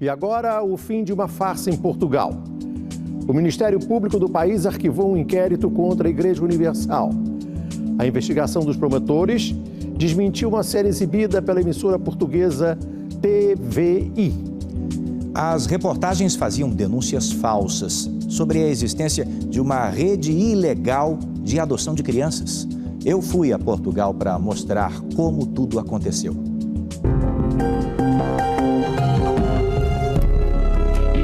E agora, o fim de uma farsa em Portugal. O Ministério Público do país arquivou um inquérito contra a Igreja Universal. A investigação dos promotores desmentiu uma série exibida pela emissora portuguesa TVI. As reportagens faziam denúncias falsas sobre a existência de uma rede ilegal de adoção de crianças. Eu fui a Portugal para mostrar como tudo aconteceu.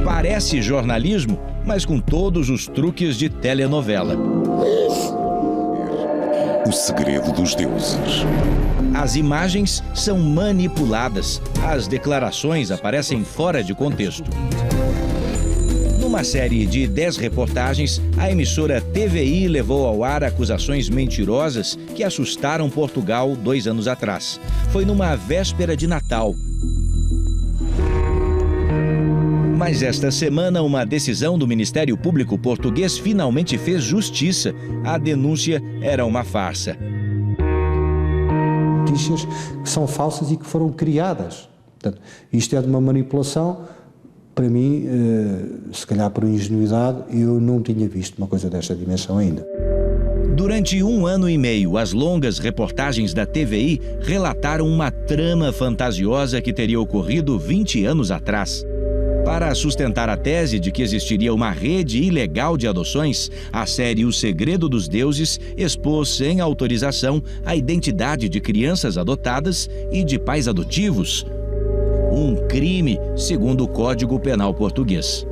Parece jornalismo, mas com todos os truques de telenovela. O segredo dos deuses. As imagens são manipuladas, as declarações aparecem fora de contexto. Numa série de 10 reportagens, a emissora TVI levou ao ar acusações mentirosas que assustaram Portugal 2 anos atrás. Foi numa véspera de Natal. Mas esta semana, uma decisão do Ministério Público português finalmente fez justiça. A denúncia era uma farsa. Notícias que são falsas e que foram criadas. Portanto, isto é de uma manipulação. Para mim, se calhar por ingenuidade, eu não tinha visto uma coisa desta dimensão ainda. Durante 1 ano e meio, as longas reportagens da TVI relataram uma trama fantasiosa que teria ocorrido 20 anos atrás. Para sustentar a tese de que existiria uma rede ilegal de adoções, a série O Segredo dos Deuses expôs sem autorização a identidade de crianças adotadas e de pais adotivos. Um crime, segundo o Código Penal português.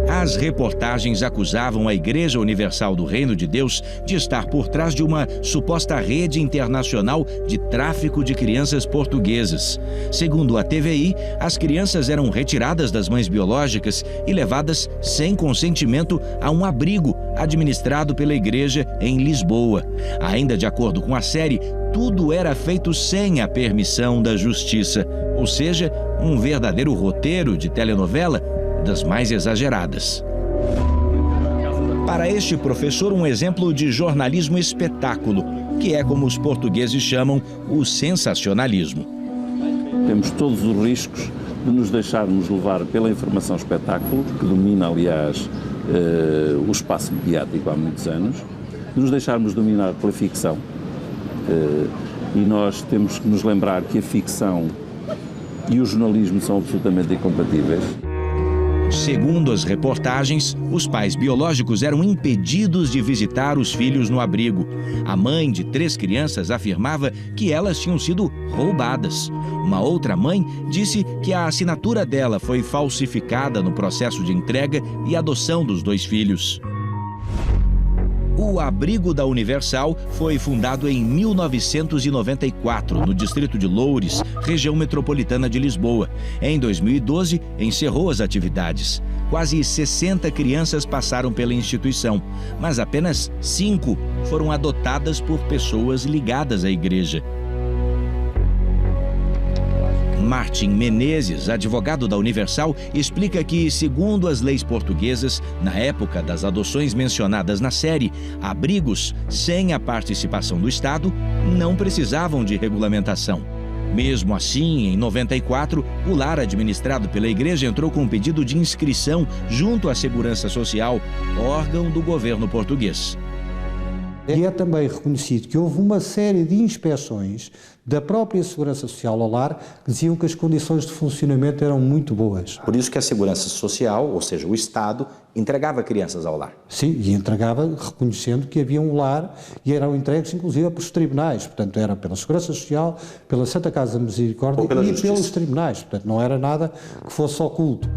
As reportagens acusavam a Igreja Universal do Reino de Deus de estar por trás de uma suposta rede internacional de tráfico de crianças portuguesas. Segundo a TVI, as crianças eram retiradas das mães biológicas e levadas sem consentimento a um abrigo administrado pela igreja em Lisboa. Ainda de acordo com a série, tudo era feito sem a permissão da justiça, ou seja, um verdadeiro roteiro de telenovela das mais exageradas. Para este professor, um exemplo de jornalismo espetáculo, que é como os portugueses chamam o sensacionalismo. Temos todos os riscos de nos deixarmos levar pela informação espetáculo, que domina, aliás, o espaço mediático há muitos anos, de nos deixarmos dominar pela ficção. E nós temos que nos lembrar que a ficção e o jornalismo são absolutamente incompatíveis. Segundo as reportagens, os pais biológicos eram impedidos de visitar os filhos no abrigo. A mãe de 3 crianças afirmava que elas tinham sido roubadas. Uma outra mãe disse que a assinatura dela foi falsificada no processo de entrega e adoção dos 2 filhos. O Abrigo da Universal foi fundado em 1994, no distrito de Loures, região metropolitana de Lisboa. Em 2012, encerrou as atividades. Quase 60 crianças passaram pela instituição, mas apenas 5 foram adotadas por pessoas ligadas à igreja. Martim Menezes, advogado da Universal, explica que, segundo as leis portuguesas, na época das adoções mencionadas na série, abrigos sem a participação do Estado não precisavam de regulamentação. Mesmo assim, em 94, o lar administrado pela igreja entrou com um pedido de inscrição junto à Segurança Social, órgão do governo português. E é também reconhecido que houve uma série de inspeções da própria Segurança Social ao lar que diziam que as condições de funcionamento eram muito boas. Por isso que a Segurança Social, ou seja, o Estado, entregava crianças ao lar. Sim, e entregava reconhecendo que havia um lar e eram entregues inclusive pelos tribunais. Portanto, era pela Segurança Social, pela Santa Casa da Misericórdia e pelos tribunais. Portanto, não era nada que fosse oculto.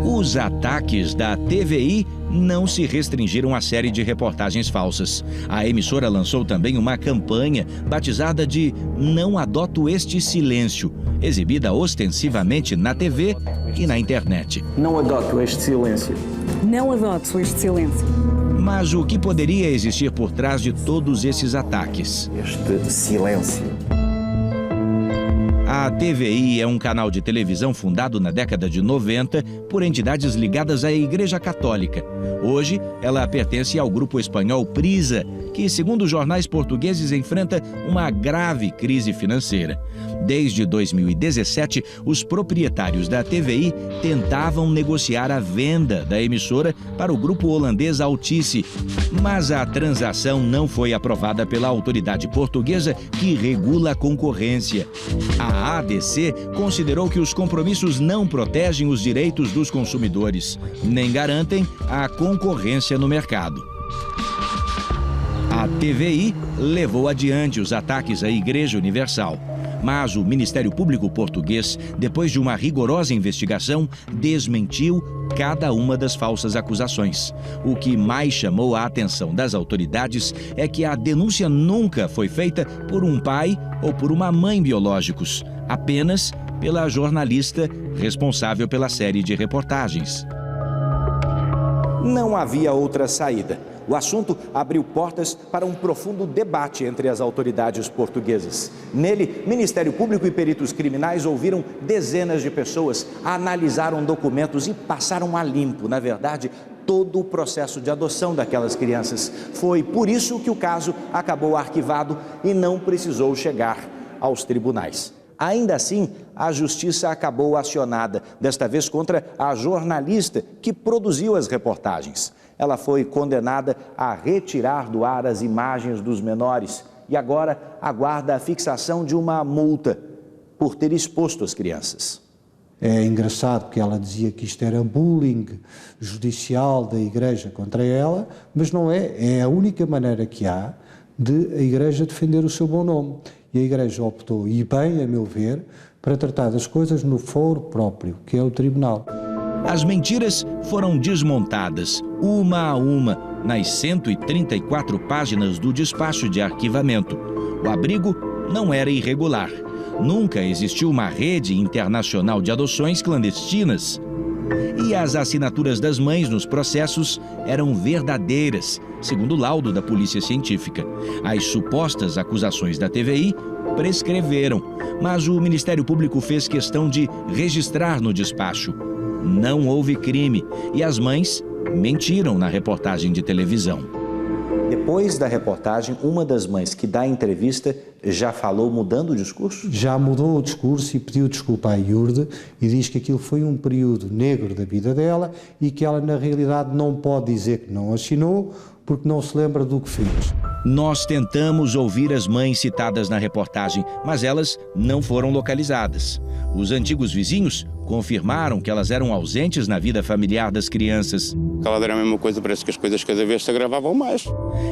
Os ataques da TVI não se restringiram à série de reportagens falsas. A emissora lançou também uma campanha batizada de Não Adoto Este Silêncio, exibida ostensivamente na TV e na internet. Não adoto este silêncio. Não adoto este silêncio. Mas o que poderia existir por trás de todos esses ataques? Este silêncio. A TVI é um canal de televisão fundado na década de 90 por entidades ligadas à Igreja Católica. Hoje, ela pertence ao grupo espanhol Prisa, que, segundo jornais portugueses, enfrenta uma grave crise financeira. Desde 2017, os proprietários da TVI tentavam negociar a venda da emissora para o grupo holandês Altice, mas a transação não foi aprovada pela autoridade portuguesa que regula a concorrência. A ADC considerou que os compromissos não protegem os direitos dos consumidores, nem garantem a concorrência no mercado. A TVI levou adiante os ataques à Igreja Universal. Mas o Ministério Público português, depois de uma rigorosa investigação, desmentiu cada uma das falsas acusações. O que mais chamou a atenção das autoridades é que a denúncia nunca foi feita por um pai ou por uma mãe biológicos, apenas pela jornalista responsável pela série de reportagens. Não havia outra saída. O assunto abriu portas para um profundo debate entre as autoridades portuguesas. Nele, Ministério Público e peritos criminais ouviram dezenas de pessoas, analisaram documentos e passaram a limpo, na verdade, todo o processo de adoção daquelas crianças. Foi por isso que o caso acabou arquivado e não precisou chegar aos tribunais. Ainda assim, a justiça acabou acionada, desta vez contra a jornalista que produziu as reportagens. Ela foi condenada a retirar do ar as imagens dos menores e agora aguarda a fixação de uma multa por ter exposto as crianças. É engraçado que ela dizia que isto era bullying judicial da Igreja contra ela, mas não é. É a única maneira que há de a Igreja defender o seu bom nome. E a Igreja optou, e bem, a meu ver, para tratar das coisas no foro próprio, que é o Tribunal. As mentiras foram desmontadas, uma a uma, nas 134 páginas do despacho de arquivamento. O abrigo não era irregular. Nunca existiu uma rede internacional de adoções clandestinas. E as assinaturas das mães nos processos eram verdadeiras, segundo o laudo da Polícia Científica. As supostas acusações da TVI prescreveram, mas o Ministério Público fez questão de registrar no despacho. Não houve crime e as mães mentiram na reportagem de televisão. Depois da reportagem, uma das mães que dá a entrevista já falou mudando o discurso? Já mudou o discurso e pediu desculpa à Iurde e diz que aquilo foi um período negro da vida dela e que ela, na realidade, não pode dizer que não assinou porque não se lembra do que fez. Nós tentamos ouvir as mães citadas na reportagem, mas elas não foram localizadas. Os antigos vizinhos confirmaram que elas eram ausentes na vida familiar das crianças. Ela era a mesma coisa, parece que as coisas cada vez se agravavam mais.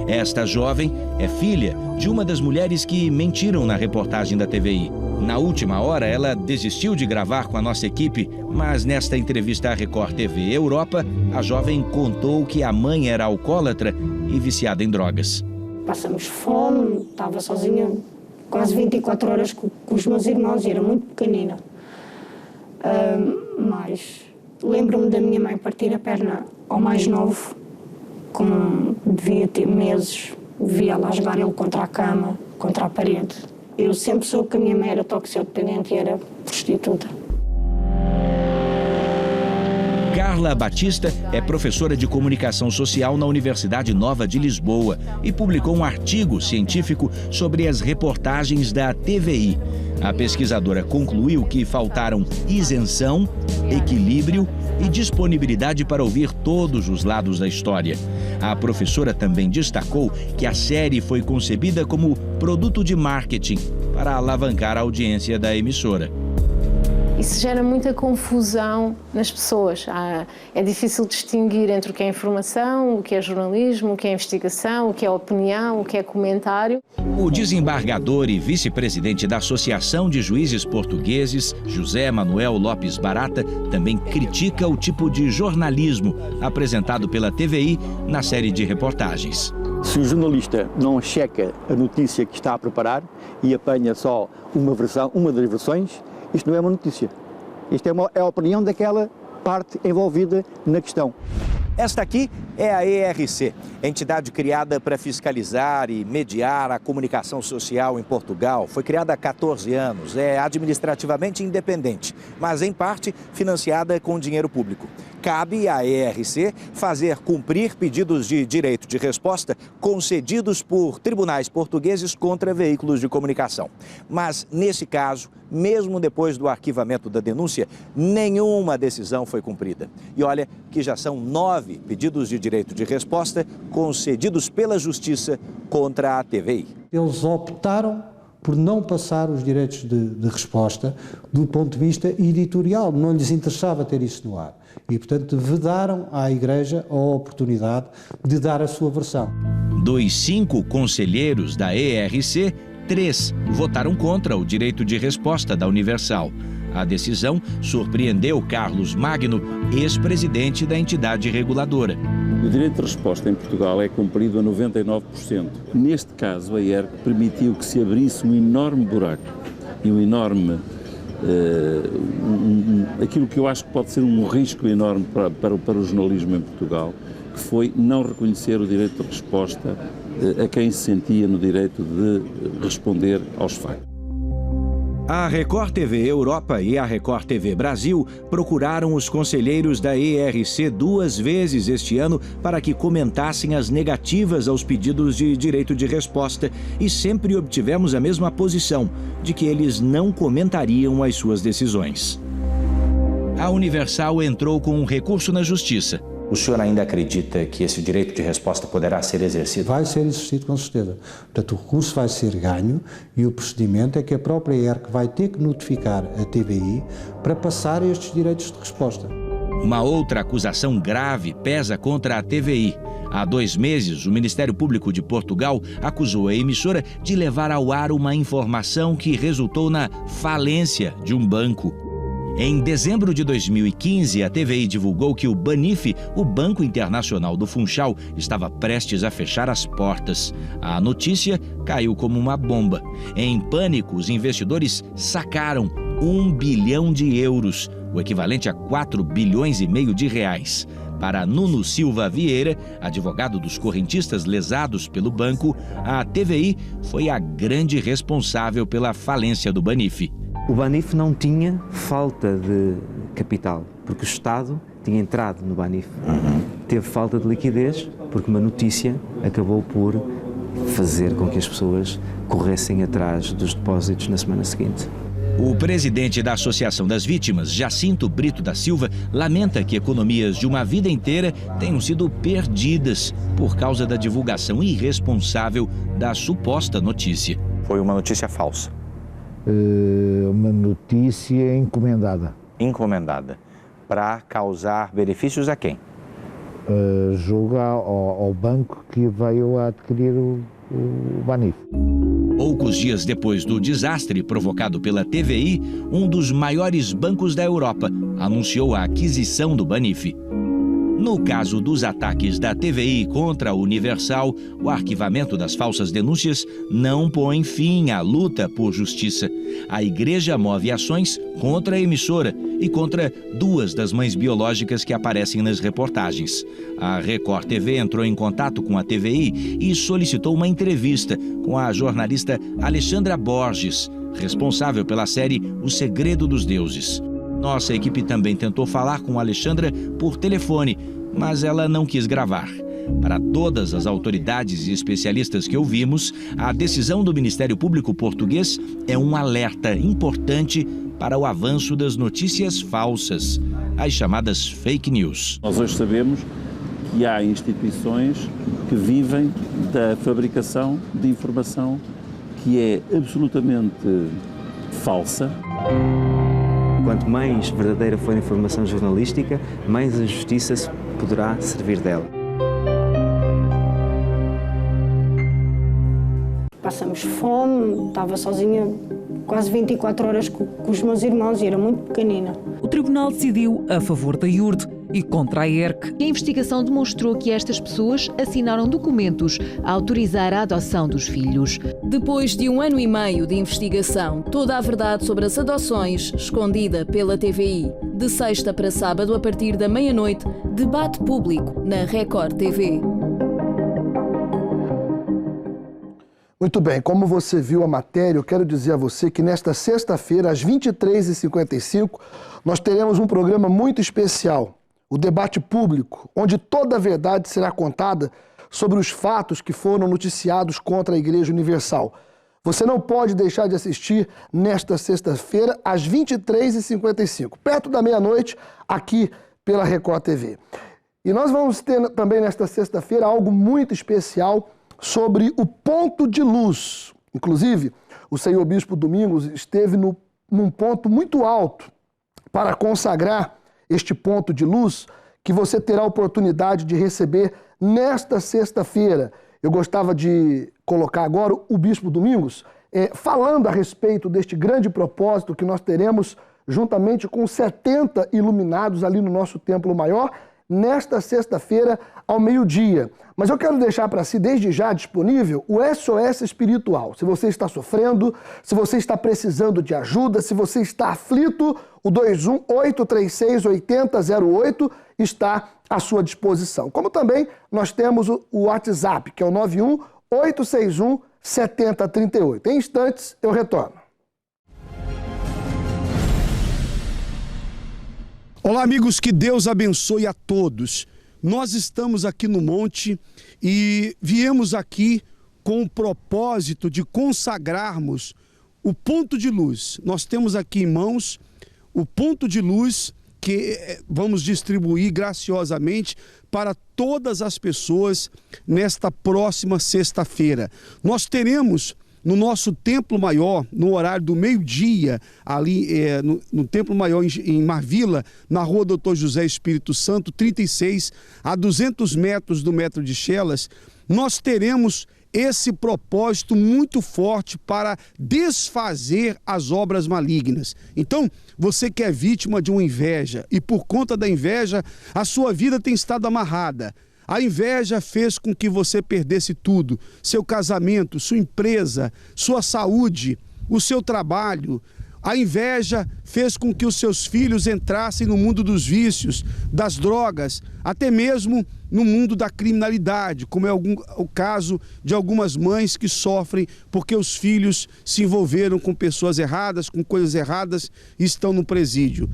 Esta jovem é filha de uma das mulheres que mentiram na reportagem da TVI. Na última hora, ela desistiu de gravar com a nossa equipe, mas nesta entrevista à Record TV Europa, a jovem contou que a mãe era alcoólatra e viciada em drogas. Passamos fome, estava sozinha quase 24 horas com os meus irmãos e era muito pequenina. Mas lembro-me da minha mãe partir a perna ao mais novo, como devia ter meses, via-la jogar ele contra a cama, contra a parede. Eu sempre soube que a minha mãe era toxicodependente e era prostituta. Carla Batista é professora de comunicação social na Universidade Nova de Lisboa e publicou um artigo científico sobre as reportagens da TVI. A pesquisadora concluiu que faltaram isenção, equilíbrio e disponibilidade para ouvir todos os lados da história. A professora também destacou que a série foi concebida como produto de marketing para alavancar a audiência da emissora. Isso gera muita confusão nas pessoas. É difícil distinguir entre o que é informação, o que é jornalismo, o que é investigação, o que é opinião, o que é comentário. O desembargador e vice-presidente da Associação de Juízes Portugueses, José Manuel Lopes Barata, também critica o tipo de jornalismo apresentado pela TVI na série de reportagens. Se o jornalista não checa a notícia que está a preparar e apanha só uma das versões, isto não é uma notícia. Isto é a opinião daquela parte envolvida na questão. Esta aqui é a ERC, entidade criada para fiscalizar e mediar a comunicação social em Portugal. Foi criada há 14 anos, é administrativamente independente, mas em parte financiada com dinheiro público. cabe à ERC fazer cumprir pedidos de direito de resposta concedidos por tribunais portugueses contra veículos de comunicação. Mas, nesse caso, mesmo depois do arquivamento da denúncia, nenhuma decisão foi cumprida. E olha que já são 9 pedidos de direito de resposta concedidos pela Justiça contra a TVI. Eles optaram por não passar os direitos de resposta do ponto de vista editorial, não lhes interessava ter isso no ar. E, portanto, vedaram à Igreja a oportunidade de dar a sua versão. Dos 5 conselheiros da ERC, 3 votaram contra o direito de resposta da Universal. A decisão surpreendeu Carlos Magno, ex-presidente da entidade reguladora. O direito de resposta em Portugal é cumprido a 99%. Neste caso, a ERC permitiu que se abrisse um enorme buraco e um enorme... aquilo que eu acho que pode ser um risco enorme para o jornalismo em Portugal, que foi não reconhecer o direito de resposta a quem se sentia no direito de responder aos factos. A Record TV Europa e a Record TV Brasil procuraram os conselheiros da ERC 2 vezes este ano para que comentassem as negativas aos pedidos de direito de resposta e sempre obtivemos a mesma posição, de que eles não comentariam as suas decisões. A Universal entrou com um recurso na Justiça. O senhor ainda acredita que esse direito de resposta poderá ser exercido? Vai ser exercido, com certeza. Portanto, o recurso vai ser ganho e o procedimento é que a própria ERC vai ter que notificar a TVI para passar estes direitos de resposta. Uma outra acusação grave pesa contra a TVI. Há 2 meses, o Ministério Público de Portugal acusou a emissora de levar ao ar uma informação que resultou na falência de um banco. Em dezembro de 2015, a TVI divulgou que o Banif, o Banco Internacional do Funchal, estava prestes a fechar as portas. A notícia caiu como uma bomba. Em pânico, os investidores sacaram 1 bilhão de euros, o equivalente a 4 bilhões e meio de reais. Para Nuno Silva Vieira, advogado dos correntistas lesados pelo banco, a TVI foi a grande responsável pela falência do Banif. O Banif não tinha falta de capital, porque o Estado tinha entrado no Banif. Teve falta de liquidez, porque uma notícia acabou por fazer com que as pessoas corressem atrás dos depósitos na semana seguinte. O presidente da Associação das Vítimas, Jacinto Brito da Silva, lamenta que economias de uma vida inteira tenham sido perdidas por causa da divulgação irresponsável da suposta notícia. Foi uma notícia falsa. Uma notícia encomendada. Encomendada. Para causar benefícios a quem? Julga ao banco que veio a adquirir o Banif. Poucos dias depois do desastre provocado pela TVI, um dos maiores bancos da Europa anunciou a aquisição do Banif. No caso dos ataques da TVI contra a Universal, o arquivamento das falsas denúncias não põe fim à luta por justiça. A Igreja move ações contra a emissora e contra 2 das mães biológicas que aparecem nas reportagens. A Record TV entrou em contato com a TVI e solicitou uma entrevista com a jornalista Alexandra Borges, responsável pela série O Segredo dos Deuses. Nossa equipe também tentou falar com a Alexandra por telefone, mas ela não quis gravar. Para todas as autoridades e especialistas que ouvimos, a decisão do Ministério Público Português é um alerta importante para o avanço das notícias falsas, as chamadas fake news. Nós hoje sabemos que há instituições que vivem da fabricação de informação que é absolutamente falsa. Quanto mais verdadeira for a informação jornalística, mais a justiça se poderá servir dela. Passamos fome, estava sozinha quase 24 horas com os meus irmãos e era muito pequenina. O tribunal decidiu a favor da IURD e contra a ERC. A investigação demonstrou que estas pessoas assinaram documentos a autorizar a adoção dos filhos. Depois de 1 ano e meio de investigação, toda a verdade sobre as adoções escondida pela TVI. De sexta para sábado, a partir da meia-noite, debate público na Record TV. Muito bem, como você viu a matéria, eu quero dizer a você que nesta sexta-feira, às 23h55, nós teremos um programa muito especial. o debate público, onde toda a verdade será contada sobre os fatos que foram noticiados contra a Igreja Universal. Você não pode deixar de assistir nesta sexta-feira, às 23h55, perto da meia-noite, aqui pela Record TV. E nós vamos ter também nesta sexta-feira algo muito especial sobre o ponto de luz. Inclusive, o senhor Bispo Domingos esteve num ponto muito alto para consagrar este ponto de luz que você terá a oportunidade de receber nesta sexta-feira. Eu gostava de colocar agora o Bispo Domingos falando a respeito deste grande propósito que nós teremos juntamente com 70 iluminados ali no nosso Templo Maior, nesta sexta-feira ao meio-dia. Mas eu quero deixar para si desde já disponível o SOS espiritual. Se você está sofrendo, se você está precisando de ajuda, se você está aflito, o 218368008 está à sua disposição. Como também nós temos o WhatsApp, que é o 918617038. Em instantes eu retorno. Olá, amigos, que Deus abençoe a todos. Nós estamos aqui no monte e viemos aqui com o propósito de consagrarmos o ponto de luz. Nós temos aqui em mãos o ponto de luz que vamos distribuir graciosamente para todas as pessoas nesta próxima sexta-feira. Nós teremos no nosso Templo Maior, no horário do meio-dia, ali no Templo Maior em Marvila, na rua Dr. José Espírito Santo, 36, a 200 metros do Metro de Chelas, nós teremos esse propósito muito forte para desfazer as obras malignas. Então, você que é vítima de uma inveja e por conta da inveja, a sua vida tem estado amarrada. A inveja fez com que você perdesse tudo, seu casamento, sua empresa, sua saúde, o seu trabalho. A inveja fez com que os seus filhos entrassem no mundo dos vícios, das drogas, até mesmo no mundo da criminalidade, como é o caso de algumas mães que sofrem porque os filhos se envolveram com pessoas erradas, com coisas erradas e estão no presídio.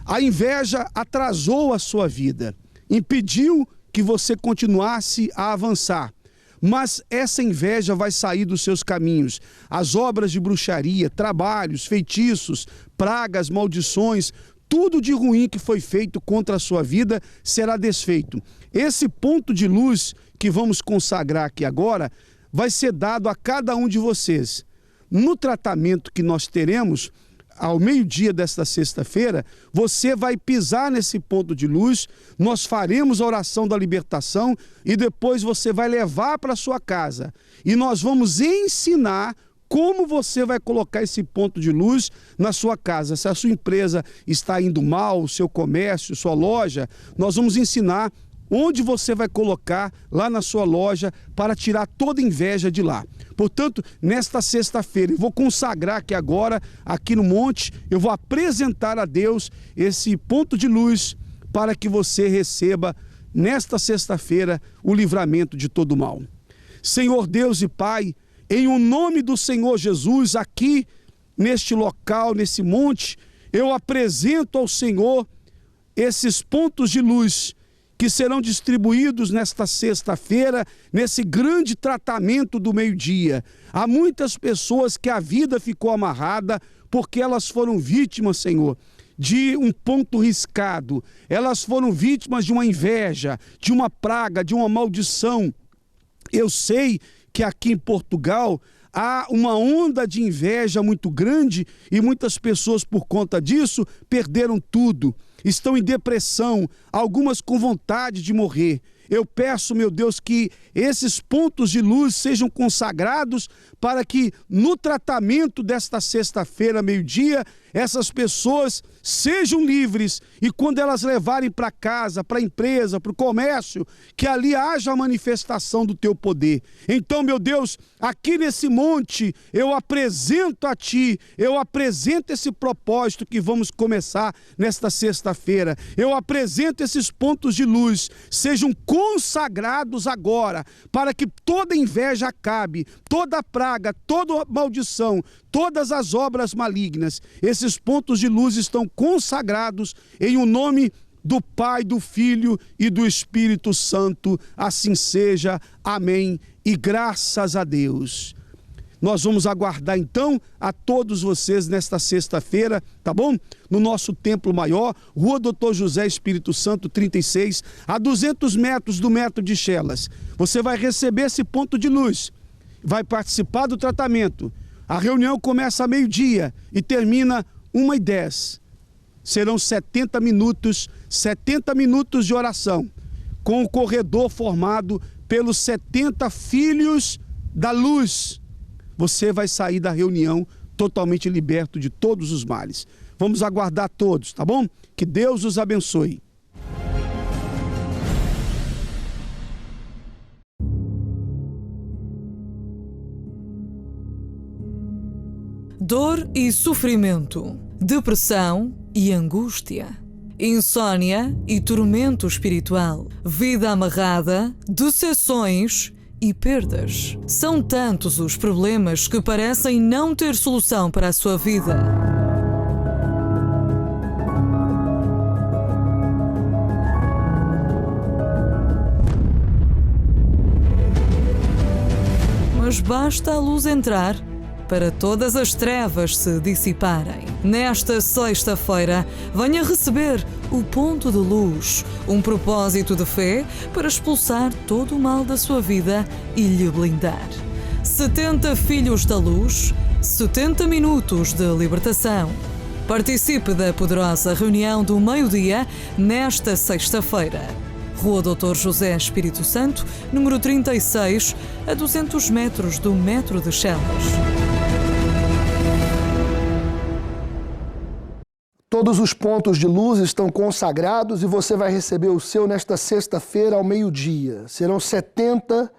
A inveja atrasou a sua vida, impediu que você continuasse a avançar. Mas essa inveja vai sair dos seus caminhos. As obras de bruxaria, trabalhos, feitiços, pragas, maldições, tudo de ruim que foi feito contra a sua vida será desfeito. Esse ponto de luz que vamos consagrar aqui agora vai ser dado a cada um de vocês. No tratamento que nós teremos, ao meio-dia desta sexta-feira, você vai pisar nesse ponto de luz, nós faremos a oração da libertação e depois você vai levar para sua casa. E nós vamos ensinar como você vai colocar esse ponto de luz na sua casa. Se a sua empresa está indo mal, o seu comércio, sua loja, nós vamos ensinar onde você vai colocar lá na sua loja para tirar toda inveja de lá. Portanto, nesta sexta-feira, eu vou consagrar aqui agora, aqui no monte, eu vou apresentar a Deus esse ponto de luz para que você receba, nesta sexta-feira, o livramento de todo mal. Senhor Deus e Pai, em o nome do Senhor Jesus, aqui neste local, nesse monte, eu apresento ao Senhor esses pontos de luz que serão distribuídos nesta sexta-feira, nesse grande tratamento do meio-dia. Há muitas pessoas que a vida ficou amarrada porque elas foram vítimas, Senhor, de um ponto riscado. Elas foram vítimas de uma inveja, de uma praga, de uma maldição. Eu sei que aqui em Portugal há uma onda de inveja muito grande e muitas pessoas, por conta disso, perderam tudo. Estão em depressão, algumas com vontade de morrer. Eu peço, meu Deus, que esses pontos de luz sejam consagrados para que no tratamento desta sexta-feira, meio-dia, essas pessoas sejam livres e quando elas levarem para casa, para a empresa, para o comércio, que ali haja a manifestação do teu poder. Então, meu Deus, aqui nesse monte, eu apresento a Ti, eu apresento esse propósito que vamos começar nesta sexta-feira. Eu apresento esses pontos de luz, sejam consagrados agora, para que toda inveja acabe, toda praga, toda maldição, todas as obras malignas. Esses pontos de luz estão consagrados em o nome do Pai, do Filho e do Espírito Santo. Assim seja. Amém. E graças a Deus. Nós vamos aguardar então a todos vocês nesta sexta-feira, tá bom? No nosso Templo Maior, Rua Doutor José Espírito Santo 36, a 200 metros do metro de Chelas. Você vai receber esse ponto de luz, vai participar do tratamento. A reunião começa a meio-dia e termina 1h10. Serão 70 minutos de oração, com o corredor formado pelos 70 filhos da luz. Você vai sair da reunião totalmente liberto de todos os males. Vamos aguardar todos, tá bom? Que Deus os abençoe. Dor e sofrimento, depressão e angústia, insônia e tormento espiritual, vida amarrada, decepções e perdas. São tantos os problemas que parecem não ter solução para a sua vida. Mas basta a luz entrar para todas as trevas se dissiparem. Nesta sexta-feira, venha receber o ponto de luz, um propósito de fé para expulsar todo o mal da sua vida e lhe blindar. 70 filhos da luz, 70 minutos de libertação. Participe da poderosa reunião do meio-dia nesta sexta-feira. Rua Doutor José Espírito Santo, número 36, a 200 metros do metro de Chelas. Todos os pontos de luz estão consagrados e você vai receber o seu nesta sexta-feira ao meio-dia. Serão 70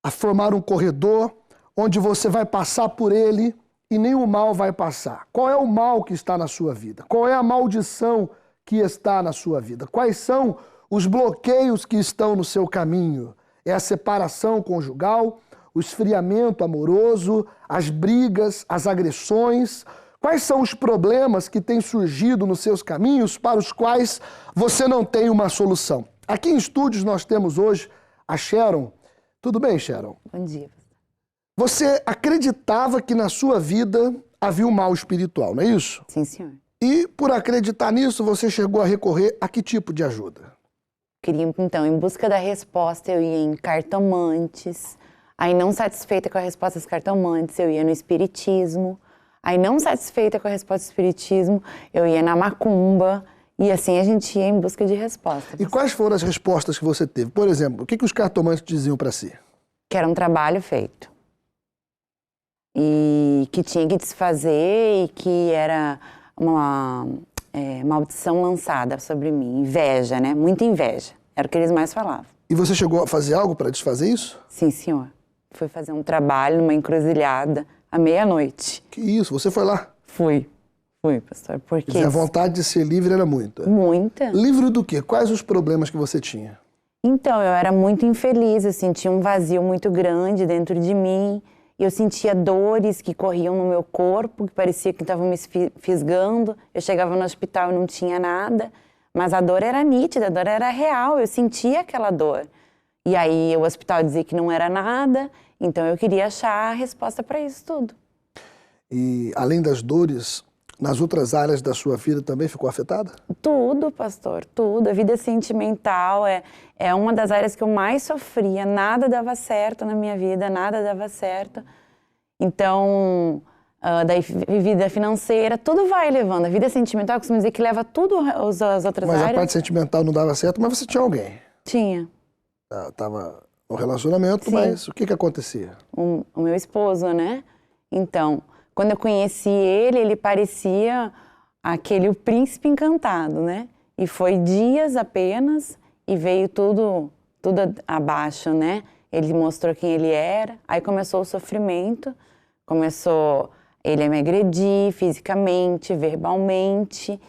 a formar um corredor onde você vai passar por ele e nenhum mal vai passar. Qual é o mal que está na sua vida? Qual é a maldição que está na sua vida? Quais são os bloqueios que estão no seu caminho? É a separação conjugal, o esfriamento amoroso, as brigas, as agressões. Quais são os problemas que têm surgido nos seus caminhos para os quais você não tem uma solução? Aqui em estúdios nós temos hoje a Sharon. Tudo bem, Sharon? Bom dia. Você acreditava que na sua vida havia um mal espiritual, não é isso? Sim, senhor. E por acreditar nisso, você chegou a recorrer a que tipo de ajuda? Queria, então, em busca da resposta, eu ia em cartomantes. Aí, não satisfeita com a resposta dos cartomantes, eu ia no espiritismo. Aí, não satisfeita com a resposta do espiritismo, eu ia na macumba. E assim a gente ia em busca de respostas. E quais foram as respostas que você teve? Por exemplo, o que os cartomantes diziam para si? Que era um trabalho feito. E que tinha que desfazer e que era uma maldição lançada sobre mim. Inveja, né? Muita inveja. Era o que eles mais falavam. E você chegou a fazer algo para desfazer isso? Sim, senhor. Fui fazer um trabalho numa encruzilhada à meia-noite. Que isso? Você foi lá? Fui, pastor. Porque a vontade de ser livre era muita. Muita. Livre do quê? Quais os problemas que você tinha? Então, eu era muito infeliz, eu sentia um vazio muito grande dentro de mim. Eu sentia dores que corriam no meu corpo, que parecia que estavam me fisgando. Eu chegava no hospital e não tinha nada, mas a dor era nítida, a dor era real, eu sentia aquela dor. E aí o hospital dizia que não era nada, então eu queria achar a resposta para isso tudo. E além das dores, nas outras áreas da sua vida também ficou afetada? Tudo, pastor, tudo. A vida sentimental é uma das áreas que eu mais sofria. Nada dava certo na minha vida, nada dava certo. Então, daí vida financeira, tudo vai levando. A vida sentimental, eu costumo dizer que leva tudo as outras áreas. Mas a parte sentimental não dava certo, mas você tinha alguém? Tinha. Estava no relacionamento, sim. Mas o que acontecia? O meu esposo, né? Então, quando eu conheci ele, ele parecia o príncipe encantado, né? E foi dias apenas e veio tudo abaixo, né? Ele mostrou quem ele era, aí começou o sofrimento, começou ele a me agredir fisicamente, verbalmente,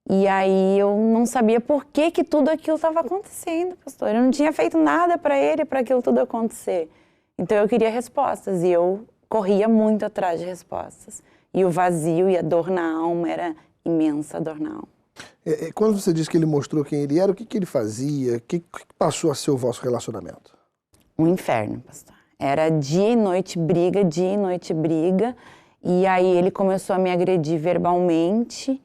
e aí eu não sabia por que tudo aquilo estava acontecendo, pastor. Eu não tinha feito nada para ele, para aquilo tudo acontecer. Então eu queria respostas e eu corria muito atrás de respostas. E o vazio e a dor na alma era imensa, a dor na alma. Quando você diz que ele mostrou quem ele era, o que ele fazia? O que passou a ser o vosso relacionamento? Um inferno, pastor. Era dia e noite briga, dia e noite briga. E aí ele começou a me agredir verbalmente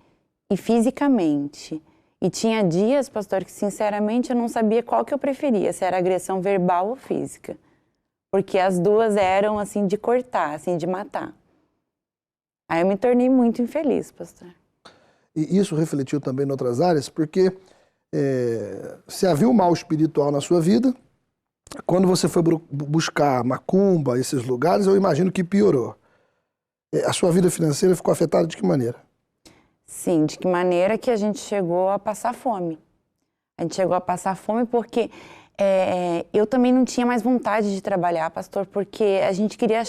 e fisicamente. E tinha dias, pastor, que sinceramente eu não sabia qual que eu preferia, se era agressão verbal ou física. Porque as duas eram assim de cortar, assim de matar. Aí eu me tornei muito infeliz, pastor. E isso refletiu também em outras áreas, porque se havia um mal espiritual na sua vida, quando você foi buscar macumba, esses lugares, eu imagino que piorou. A sua vida financeira ficou afetada de que maneira? Sim, de que maneira que a gente chegou a passar fome. A gente chegou a passar fome porque eu também não tinha mais vontade de trabalhar, pastor, porque a gente queria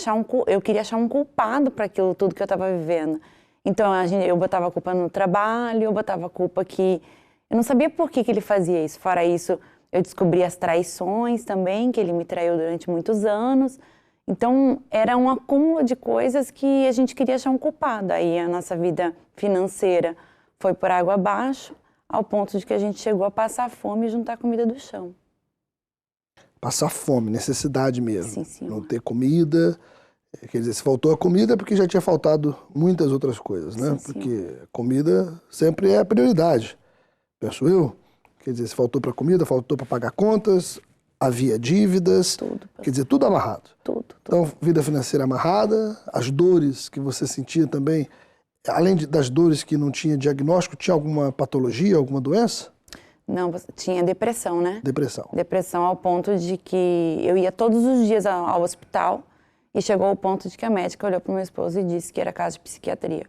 eu queria achar um culpado para aquilo tudo que eu estava vivendo. Então eu botava a culpa no trabalho, eu botava a culpa que... Eu não sabia por que ele fazia isso. Fora isso, eu descobri as traições também, que ele me traiu durante muitos anos. Então, era um acúmulo de coisas que a gente queria achar um culpado. Aí a nossa vida financeira foi por água abaixo, ao ponto de que a gente chegou a passar fome e juntar comida do chão. Passar fome, necessidade mesmo. Sim, senhor. Não ter comida. Quer dizer, se faltou a comida é porque já tinha faltado muitas outras coisas, né? Sim, porque comida sempre é a prioridade, penso eu. Quer dizer, se faltou para comida, faltou para pagar contas, havia dívidas, tudo, quer dizer, tudo amarrado. Tudo. Então, vida financeira amarrada, as dores que você sentia também, além das dores que não tinha diagnóstico, tinha alguma patologia, alguma doença? Não, tinha depressão, né? Depressão. Depressão ao ponto de que eu ia todos os dias ao hospital e chegou ao ponto de que a médica olhou para o meu esposo e disse que era caso de psiquiatria.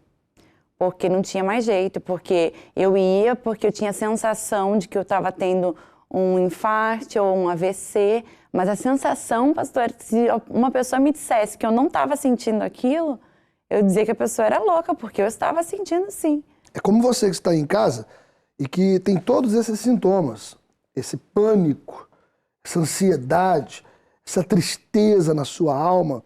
Porque não tinha mais jeito, porque eu ia, porque eu tinha a sensação de que eu estava tendo um infarto ou um AVC, mas a sensação, pastor, se uma pessoa me dissesse que eu não estava sentindo aquilo, eu dizia que a pessoa era louca, porque eu estava sentindo sim. É como você que está em casa e que tem todos esses sintomas, esse pânico, essa ansiedade, essa tristeza na sua alma,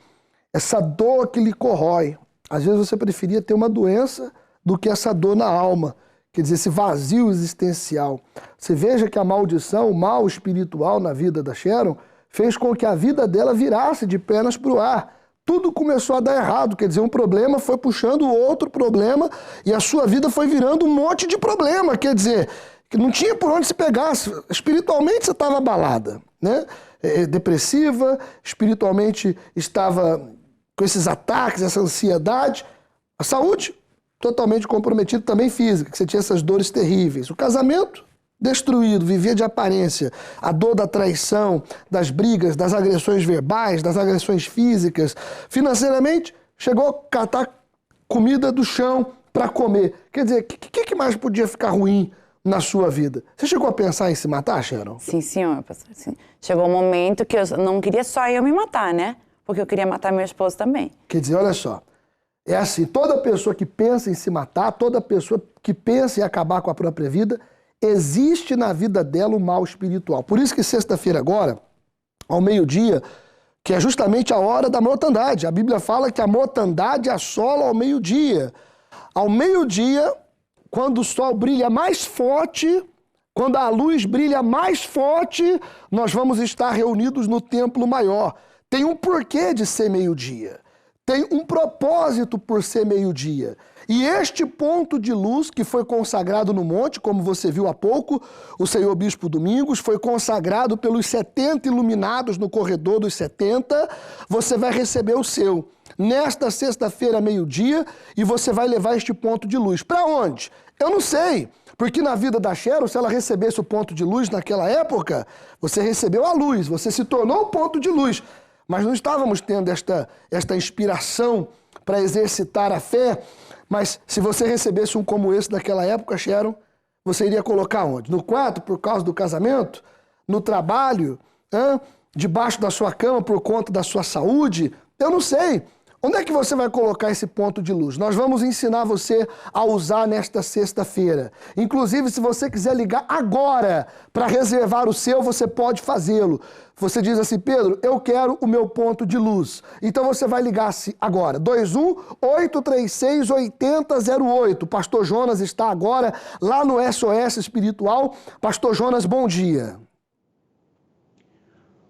essa dor que lhe corrói. Às vezes você preferia ter uma doença do que essa dor na alma. Quer dizer, esse vazio existencial. Você veja que a maldição, o mal espiritual na vida da Sharon, fez com que a vida dela virasse de pernas para o ar. Tudo começou a dar errado, quer dizer, um problema foi puxando outro problema e a sua vida foi virando um monte de problema, quer dizer, que não tinha por onde se pegar. Espiritualmente você estava abalada, né? Depressiva, espiritualmente estava com esses ataques, essa ansiedade. A saúde totalmente comprometida, também física, que você tinha essas dores terríveis. O casamento destruído, vivia de aparência. A dor da traição, das brigas, das agressões verbais, das agressões físicas. Financeiramente, chegou a catar comida do chão para comer. Quer dizer, o que mais podia ficar ruim na sua vida? Você chegou a pensar em se matar, Sharon? Sim, senhor, pastor. Sim. Chegou um momento que eu não queria só eu me matar, né? Porque eu queria matar meu esposo também. Quer dizer, olha só, é assim, toda pessoa que pensa em se matar, toda pessoa que pensa em acabar com a própria vida, existe na vida dela um mal espiritual. Por isso que sexta-feira agora, ao meio-dia, que é justamente a hora da mortandade. A Bíblia fala que a mortandade assola ao meio-dia. Ao meio-dia, quando o sol brilha mais forte, quando a luz brilha mais forte, nós vamos estar reunidos no templo maior. Tem um porquê de ser meio-dia. Tem um propósito por ser meio-dia. E este ponto de luz que foi consagrado no monte, como você viu há pouco, o senhor Bispo Domingos, foi consagrado pelos 70 iluminados no corredor dos 70, você vai receber o seu nesta sexta-feira, meio-dia, e você vai levar este ponto de luz. Para onde? Eu não sei, porque na vida da Sharon, se ela recebesse o ponto de luz naquela época, você recebeu a luz, você se tornou o ponto de luz. Mas não estávamos tendo esta inspiração para exercitar a fé. Mas se você recebesse um como esse daquela época, Sharon, você iria colocar onde? No quarto por causa do casamento? No trabalho? Debaixo da sua cama por conta da sua saúde? Eu não sei. Onde é que você vai colocar esse ponto de luz? Nós vamos ensinar você a usar nesta sexta-feira. Inclusive, se você quiser ligar agora para reservar o seu, você pode fazê-lo. Você diz assim, Pedro, eu quero o meu ponto de luz. Então você vai ligar agora, 21-836-8008. Pastor Jonas está agora lá no SOS Espiritual. Pastor Jonas, bom dia.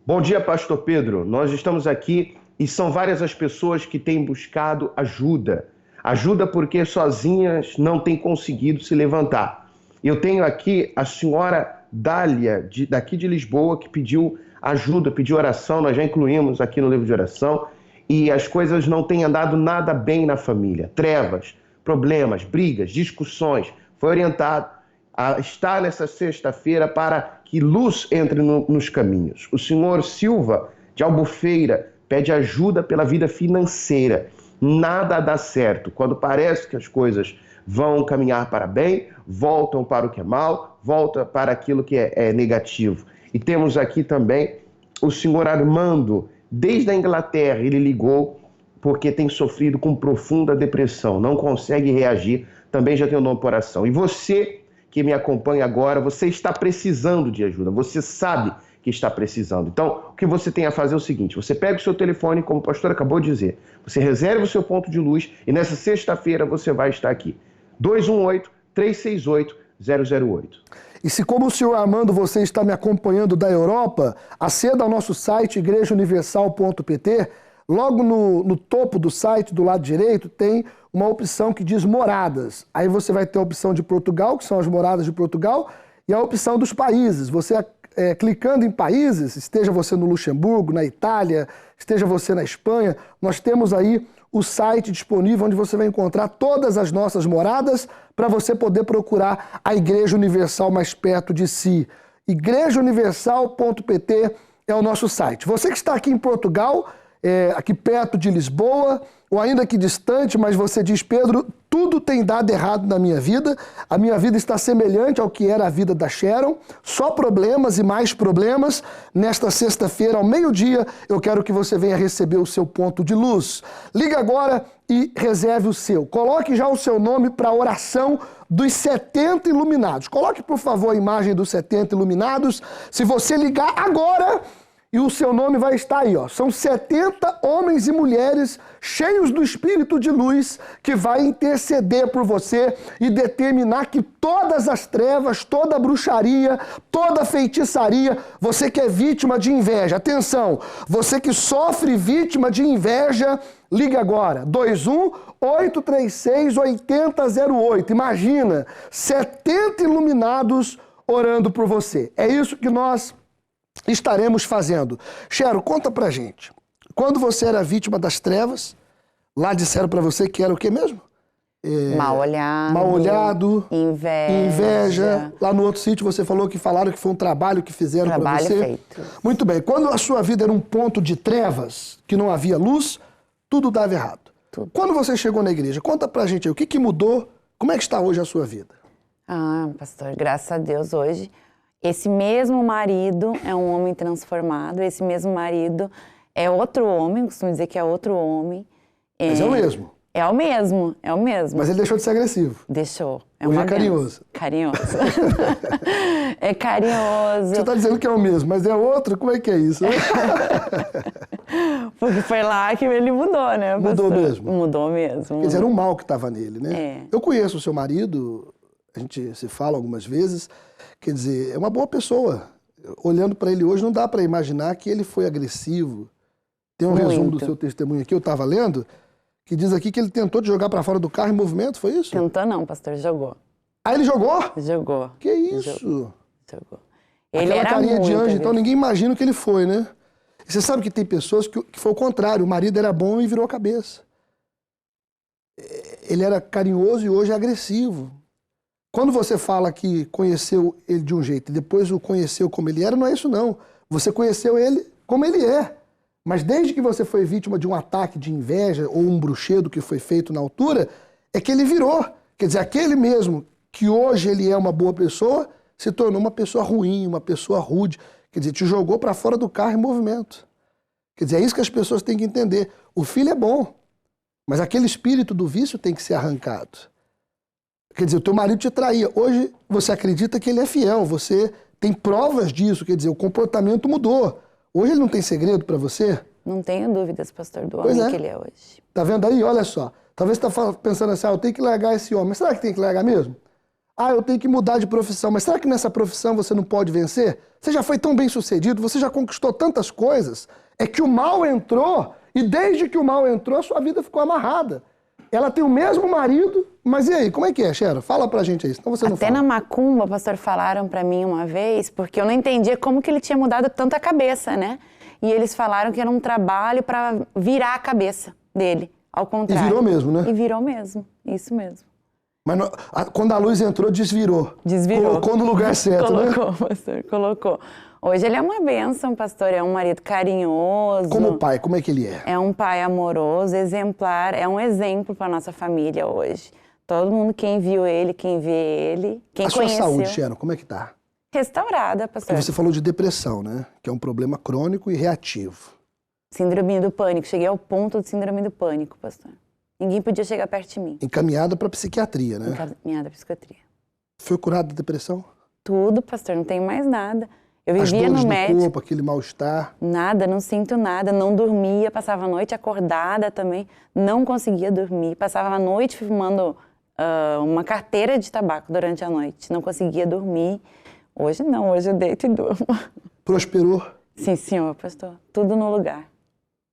Bom dia, Pastor Pedro. Nós estamos aqui e são várias as pessoas que têm buscado ajuda. Ajuda porque sozinhas não têm conseguido se levantar. Eu tenho aqui a senhora Dália, daqui de Lisboa, que pediu ajuda, pediu oração. Nós já incluímos aqui no livro de oração. E as coisas não têm andado nada bem na família. Trevas, problemas, brigas, discussões. Foi orientado a estar nessa sexta-feira para que luz entre nos caminhos. O senhor Silva, de Albufeira, pede ajuda pela vida financeira. Nada dá certo. Quando parece que as coisas vão caminhar para bem, voltam para o que é mal, voltam para aquilo que é negativo. E temos aqui também o senhor Armando, desde a Inglaterra, ele ligou porque tem sofrido com profunda depressão, não consegue reagir, também já tem o nome para oração. E você que me acompanha agora, você está precisando de ajuda, você sabe que está precisando. Então, o que você tem a fazer é o seguinte, você pega o seu telefone, como o pastor acabou de dizer, você reserva o seu ponto de luz e nessa sexta-feira você vai estar aqui. 218-368-008. E se, como o senhor Armando, você está me acompanhando da Europa, aceda ao nosso site igrejauniversal.pt. Logo no topo do site, do lado direito, tem uma opção que diz moradas. Aí você vai ter a opção de Portugal, que são as moradas de Portugal, e a opção dos países. Você clicando em países, esteja você no Luxemburgo, na Itália, esteja você na Espanha, nós temos aí o site disponível onde você vai encontrar todas as nossas moradas para você poder procurar a Igreja Universal mais perto de si. igrejauniversal.pt é o nosso site. Você que está aqui em Portugal, aqui perto de Lisboa, ou ainda que distante, mas você diz, Pedro, tudo tem dado errado na minha vida, a minha vida está semelhante ao que era a vida da Sharon, só problemas e mais problemas. Nesta sexta-feira, ao meio-dia, eu quero que você venha receber o seu ponto de luz. Liga agora e reserve o seu. Coloque já o seu nome para a oração dos 70 iluminados. Coloque, por favor, a imagem dos 70 iluminados. Se você ligar agora, e o seu nome vai estar aí, ó. São 70 homens e mulheres cheios do Espírito de Luz que vai interceder por você e determinar que todas as trevas, toda a bruxaria, toda a feitiçaria, você que é vítima de inveja, atenção, você que sofre vítima de inveja, liga agora, 21-836-8008. Imagina, 70 iluminados orando por você. É isso que nós estaremos fazendo. Sharon, conta pra gente. Quando você era vítima das trevas, lá disseram pra você que era o quê mesmo? Mal olhado. Mal olhado. Inveja. Lá no outro sítio você falou que falaram que foi um trabalho que fizeram pra você. Feito. Muito bem. Quando a sua vida era um ponto de trevas, que não havia luz, tudo dava errado. Tudo. Quando você chegou na igreja, conta pra gente aí, o que mudou? Como é que está hoje a sua vida? Pastor, graças a Deus hoje esse mesmo marido é um homem transformado, esse mesmo marido é outro homem, costumo dizer que é outro homem. Mas é o mesmo. É o mesmo, é o mesmo. Mas ele deixou de ser agressivo. Deixou. Hoje é carinhoso. Carinhoso. É carinhoso. Você está dizendo que é o mesmo, mas é outro? Como é que é isso? Porque foi lá que ele mudou, né, pastor? Mudou mesmo? Mudou mesmo. Quer dizer, era um mal que estava nele, né? É. Eu conheço o seu marido, a gente se fala algumas vezes, quer dizer, é uma boa pessoa. Olhando para ele hoje, não dá para imaginar que ele foi agressivo. Tem um resumo do seu testemunho aqui, eu estava lendo, que diz aqui que ele tentou te jogar para fora do carro em movimento, foi isso? Tentou não, pastor, jogou. Ah, ele jogou? Jogou. Que isso? Jogou. Ele aquela carinha de anjo, então ninguém imagina o que ele foi, né? E você sabe que tem pessoas que foi o contrário, o marido era bom e virou a cabeça. Ele era carinhoso e hoje é agressivo. Quando você fala que conheceu ele de um jeito e depois o conheceu como ele era, não é isso não. Você conheceu ele como ele é. Mas desde que você foi vítima de um ataque de inveja ou um bruxedo que foi feito na altura, é que ele virou. Quer dizer, aquele mesmo que hoje ele é uma boa pessoa, se tornou uma pessoa ruim, uma pessoa rude. Quer dizer, te jogou para fora do carro em movimento. Quer dizer, é isso que as pessoas têm que entender. O filho é bom, Mas aquele espírito do vício tem que ser arrancado. Quer dizer, o teu marido te traía. Hoje você acredita que ele é fiel, você tem provas disso, quer dizer, o comportamento mudou. Hoje ele não tem segredo para você? Não tenho dúvidas, pastor, do homem que ele é hoje. Tá vendo aí? Olha só. Talvez você está pensando assim, eu tenho que largar esse homem. Mas será que tem que largar mesmo? Eu tenho que mudar de profissão. Mas será que nessa profissão você não pode vencer? Você já foi tão bem sucedido, você já conquistou tantas coisas. É que o mal entrou, e desde que o mal entrou, a sua vida ficou amarrada. Ela tem o mesmo marido, mas e aí, como é que é, Xera? Fala pra gente aí, senão você não fala. Até na macumba, pastor, falaram pra mim uma vez, porque eu não entendia como que ele tinha mudado tanto a cabeça, né? E eles falaram que era um trabalho pra virar a cabeça dele, ao contrário. E virou mesmo, né? E virou mesmo, isso mesmo. Mas quando a luz entrou, desvirou. Desvirou. Colocou no lugar certo, né? Colocou, pastor, colocou. Hoje ele é uma bênção, pastor, é um marido carinhoso. Como pai, como é que ele é? É um pai amoroso, exemplar, é um exemplo para nossa família hoje. Todo mundo, quem viu ele, quem vê ele, quem conheceu. A sua saúde, Sharon, como é que tá? Restaurada, pastor. Você falou de depressão, né? Que é um problema crônico e reativo. Síndrome do pânico, cheguei ao ponto de síndrome do pânico, pastor. Ninguém podia chegar perto de mim. Encaminhada para psiquiatria, né? Encaminhada para psiquiatria. Foi curado da depressão? Tudo, pastor, não tenho mais nada. Eu vivia no médico. Corpo, aquele mal-estar? Nada, não sinto nada, não dormia, passava a noite acordada também, não conseguia dormir, passava a noite fumando uma carteira de tabaco durante a noite, não conseguia dormir. Hoje não, hoje eu deito e durmo. Prosperou? Sim, senhor, pastor, tudo no lugar.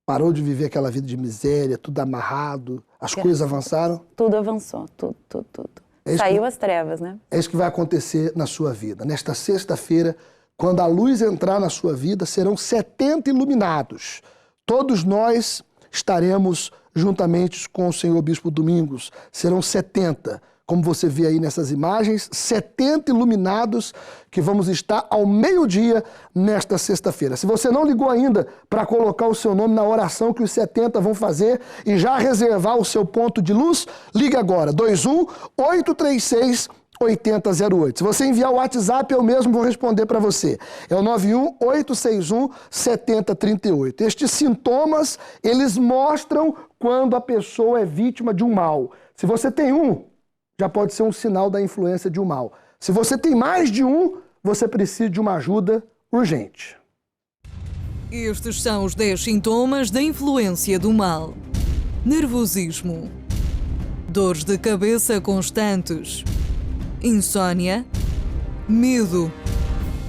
Parou de viver aquela vida de miséria, tudo amarrado, as coisas avançaram? Tudo avançou, tudo. Saiu as trevas, né? É isso que vai acontecer na sua vida. Nesta sexta-feira, quando a luz entrar na sua vida, serão 70 iluminados. Todos nós estaremos juntamente com o Senhor Bispo Domingos. Serão 70, como você vê aí nessas imagens, 70 iluminados que vamos estar ao meio-dia nesta sexta-feira. Se você não ligou ainda para colocar o seu nome na oração que os 70 vão fazer e já reservar o seu ponto de luz, ligue agora, 21-836-8008. Se você enviar o WhatsApp, eu mesmo vou responder para você. É o 91-861-7038. Estes sintomas, eles mostram quando a pessoa é vítima de um mal. Se você tem um, já pode ser um sinal da influência de um mal. Se você tem mais de um, você precisa de uma ajuda urgente. Estes são os 10 sintomas da influência do mal. Nervosismo. Dores de cabeça constantes. Insônia, medo,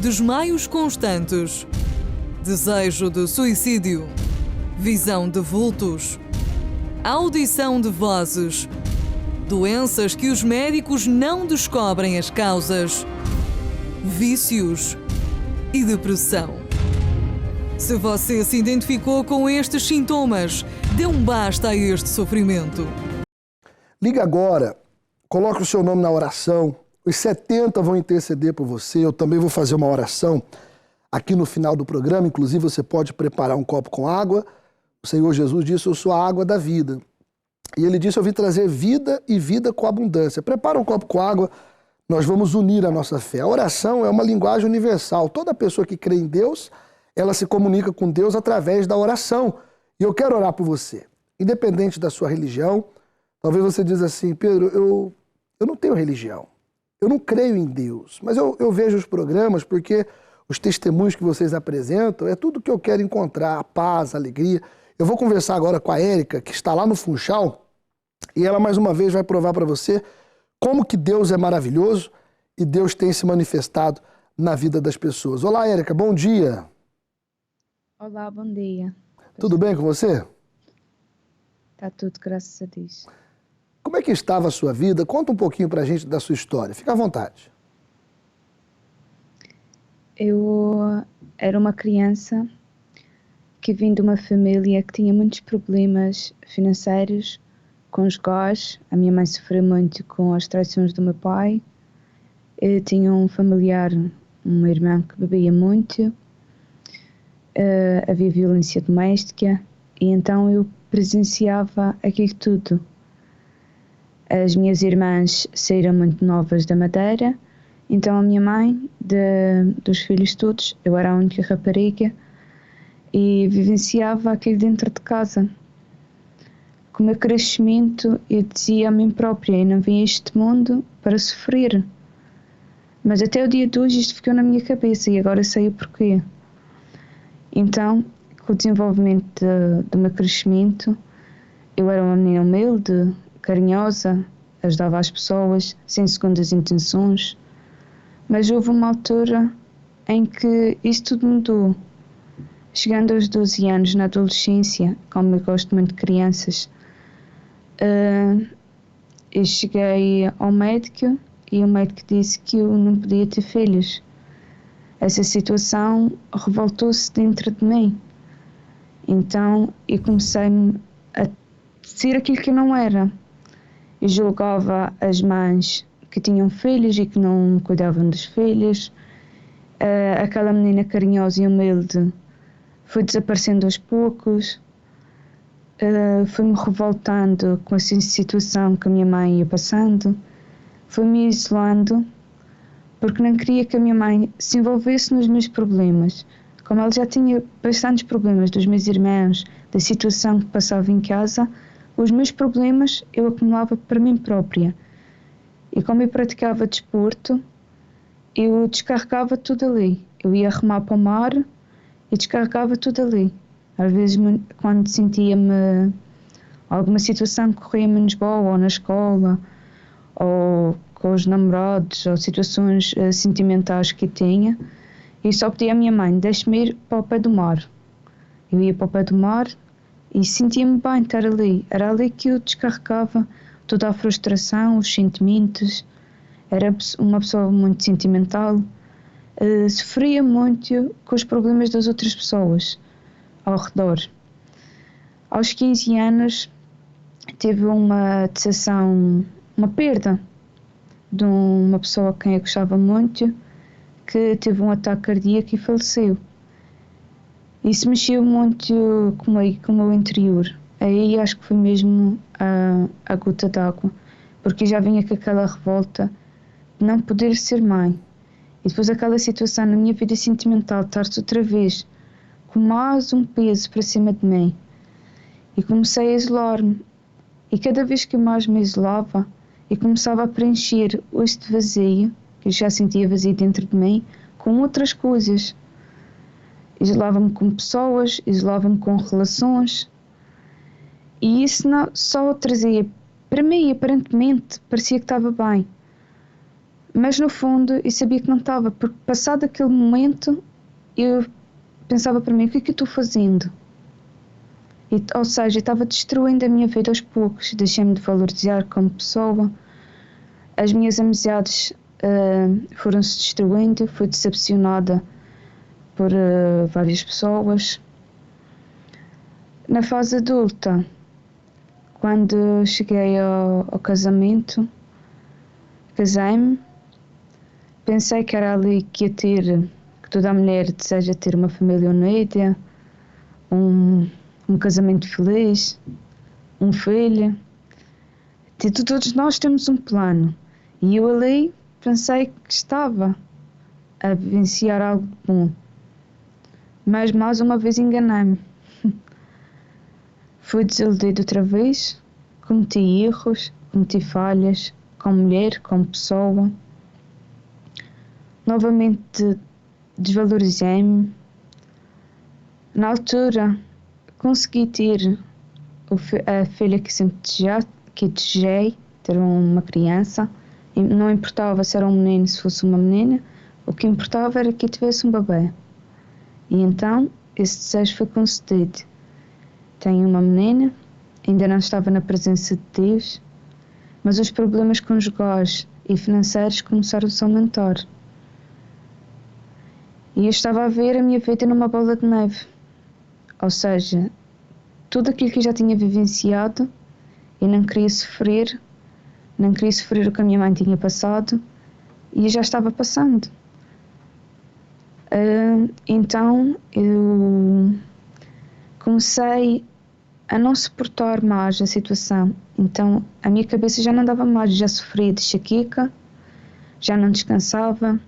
desmaios constantes, desejo de suicídio, visão de vultos, audição de vozes, doenças que os médicos não descobrem as causas, vícios e depressão. Se você se identificou com estes sintomas, dê um basta a este sofrimento. Liga agora. Coloque o seu nome na oração, os 70 vão interceder por você, eu também vou fazer uma oração aqui no final do programa, inclusive você pode preparar um copo com água. O Senhor Jesus disse, eu sou a água da vida. E Ele disse, eu vim trazer vida e vida com abundância. Prepara um copo com água, nós vamos unir a nossa fé. A oração é uma linguagem universal, toda pessoa que crê em Deus, ela se comunica com Deus através da oração. E eu quero orar por você, independente da sua religião. Talvez você diz assim, Pedro, eu não tenho religião, eu não creio em Deus, mas eu vejo os programas porque os testemunhos que vocês apresentam é tudo que eu quero encontrar, a paz, a alegria. Eu vou conversar agora com a Érica, que está lá no Funchal, e ela mais uma vez vai provar para você como que Deus é maravilhoso e Deus tem se manifestado na vida das pessoas. Olá, Érica, bom dia. Olá, bom dia. Tudo bem com você? Está tudo, graças a Deus. Como é que estava a sua vida? Conta um pouquinho pra gente da sua história. Fica à vontade. Eu era uma criança que vim de uma família que tinha muitos problemas financeiros, conjugais. A minha mãe sofreu muito com as traições do meu pai. Eu tinha um familiar, uma irmã que bebia muito. Havia violência doméstica e então eu presenciava aquilo tudo. As minhas irmãs saíram muito novas da Madeira, então a minha mãe, dos filhos todos, eu era a única rapariga e vivenciava aquilo dentro de casa. Com o meu crescimento, eu dizia a mim própria, eu não vim a este mundo para sofrer. Mas até o dia de hoje isto ficou na minha cabeça e agora sei o porquê. Então, com o desenvolvimento do meu crescimento, eu era uma menina humilde, carinhosa, ajudava as pessoas, sem segundas intenções. Mas houve uma altura em que isso tudo mudou. Chegando aos 12 anos, na adolescência, como eu gosto muito de crianças, eu cheguei ao médico e o médico disse que eu não podia ter filhos. Essa situação revoltou-se dentro de mim. Então eu comecei a ser aquilo que eu não era. Eu julgava as mães que tinham filhos e que não cuidavam dos filhos. Aquela menina carinhosa e humilde foi desaparecendo aos poucos. Fui-me revoltando com essa situação que a minha mãe ia passando. Fui-me isolando porque não queria que a minha mãe se envolvesse nos meus problemas. Como ela já tinha bastantes problemas dos meus irmãos, da situação que passava em casa, os meus problemas eu acumulava para mim própria. E como eu praticava desporto, eu descarregava tudo ali. Eu ia remar para o mar e descarregava tudo ali. Às vezes, quando sentia-me alguma situação que corria menos boa, ou na escola, ou com os namorados, ou situações sentimentais que tinha, eu só pedia à minha mãe, deixe-me ir para o pé do mar. Eu ia para o pé do mar e sentia-me bem estar ali. Era ali que eu descarregava toda a frustração, os sentimentos. Era uma pessoa muito sentimental. Sofria muito com os problemas das outras pessoas ao redor. Aos 15 anos tive uma decepção, uma perda de uma pessoa a quem eu gostava muito, que teve um ataque cardíaco e faleceu. Isso mexeu muito comigo, com o meu interior. Aí acho que foi mesmo a gota d'água, porque eu já vinha com aquela revolta de não poder ser mãe. E depois aquela situação na minha vida sentimental, estar-se outra vez com mais um peso para cima de mim. E comecei a isolar-me. E cada vez que eu mais me isolava, eu começava a preencher este vazio, que eu já sentia vazio dentro de mim, com outras coisas. Isolava-me com pessoas, isolava-me com relações. E isso não, só trazia, para mim, aparentemente, parecia que estava bem. Mas no fundo eu sabia que não estava, porque passado aquele momento eu pensava para mim, o que é que eu estou fazendo? Ou seja, eu estava destruindo a minha vida aos poucos, deixei-me de valorizar como pessoa, as minhas amizades foram-se destruindo, fui decepcionada por várias pessoas. Na fase adulta, quando cheguei ao casamento, casei-me, pensei que era ali que ia ter, que toda a mulher deseja ter uma família unida, um casamento feliz, um filho. Todos nós temos um plano. E eu ali pensei que estava a vivenciar algo bom. Mas mais uma vez enganei-me. Fui desiludida outra vez, cometi erros, cometi falhas, como mulher, como pessoa. Novamente desvalorizei-me. Na altura consegui ter a filha que sempre desejei, ter uma criança. Não importava se era um menino, se fosse uma menina, o que importava era que eu tivesse um bebê. E então esse desejo foi concedido. Tenho uma menina, ainda não estava na presença de Deus, mas os problemas conjugais e financeiros começaram-se a aumentar. E eu estava a ver a minha vida numa bola de neve. Ou seja, tudo aquilo que eu já tinha vivenciado, eu não queria sofrer o que a minha mãe tinha passado, e eu já estava passando. Então eu comecei a não suportar mais a situação. Então a minha cabeça já não dava mais, já sofria de enxaqueca, já não descansava,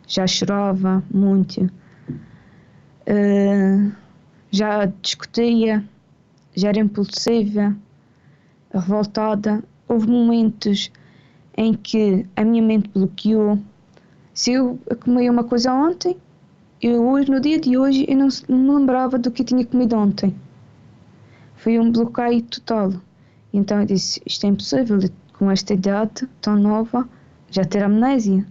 já chorava muito, já discutia, já era impulsiva, revoltada. Houve momentos em que a minha mente bloqueou. Se eu comi uma coisa ontem, no dia de hoje, eu não me lembrava do que eu tinha comido ontem. Foi um bloqueio total. Então eu disse, isto é impossível, com esta idade tão nova, já ter amnésia.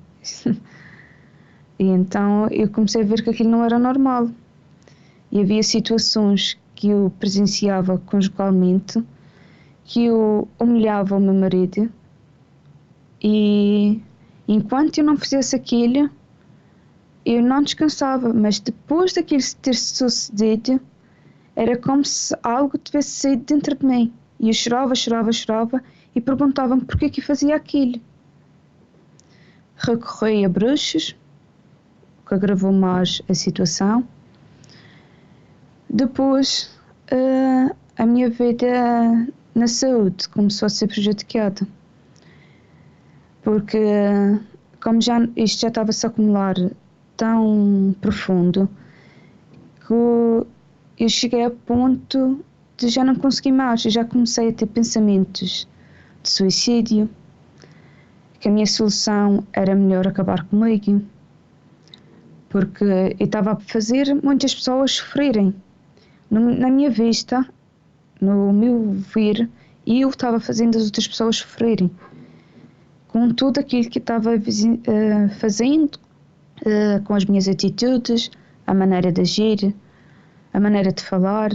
E então eu comecei a ver que aquilo não era normal. E havia situações que eu presenciava conjugalmente, que eu humilhava o meu marido, e enquanto eu não fizesse aquilo, eu não descansava, mas depois daquilo ter sucedido, era como se algo tivesse saído dentro de mim. E eu chorava e perguntava-me porquê que eu fazia aquilo. Recorri a bruxos, que agravou mais a situação. Depois, a minha vida na saúde começou a ser prejudicada. Porque, como isto já estava-se a acumular tão profundo, que eu cheguei a ponto de já não conseguir mais. Eu já comecei a ter pensamentos de suicídio, que a minha solução era melhor acabar comigo, porque eu estava a fazer muitas pessoas sofrerem. Na minha vista, no meu ver, eu estava fazendo as outras pessoas sofrerem. Com tudo aquilo que eu estava fazendo, com as minhas atitudes, a maneira de agir, a maneira de falar.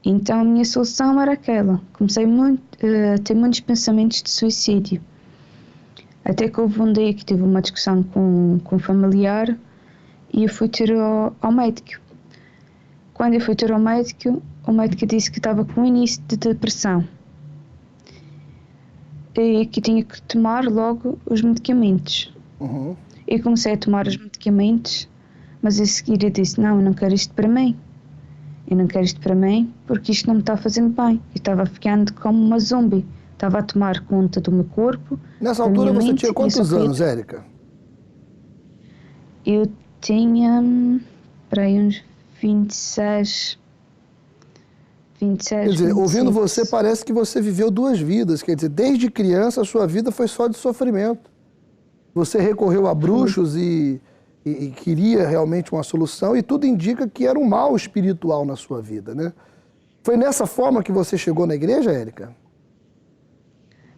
Então a minha solução era aquela. Comecei a ter muitos pensamentos de suicídio. Até que houve um dia que tive uma discussão com um familiar e eu fui ter ao médico. Quando eu fui ter ao médico, o médico disse que estava com um início de depressão e que tinha que tomar logo os medicamentos. Uhum. Eu comecei a tomar os medicamentos, mas a seguir eu disse, não, eu não quero isto para mim. Eu não quero isto para mim porque isto não me está fazendo bem. Eu estava ficando como uma zombie. Estava a tomar conta do meu corpo. Nessa altura você tinha quantos anos, Érica? Eu tinha, uns 26. Quer dizer, 26. ouvindo você, parece que você viveu duas vidas. Quer dizer, desde criança a sua vida foi só de sofrimento. Você recorreu a bruxos e queria realmente uma solução, e tudo indica que era um mal espiritual na sua vida, né? Foi nessa forma que você chegou na igreja, Érica?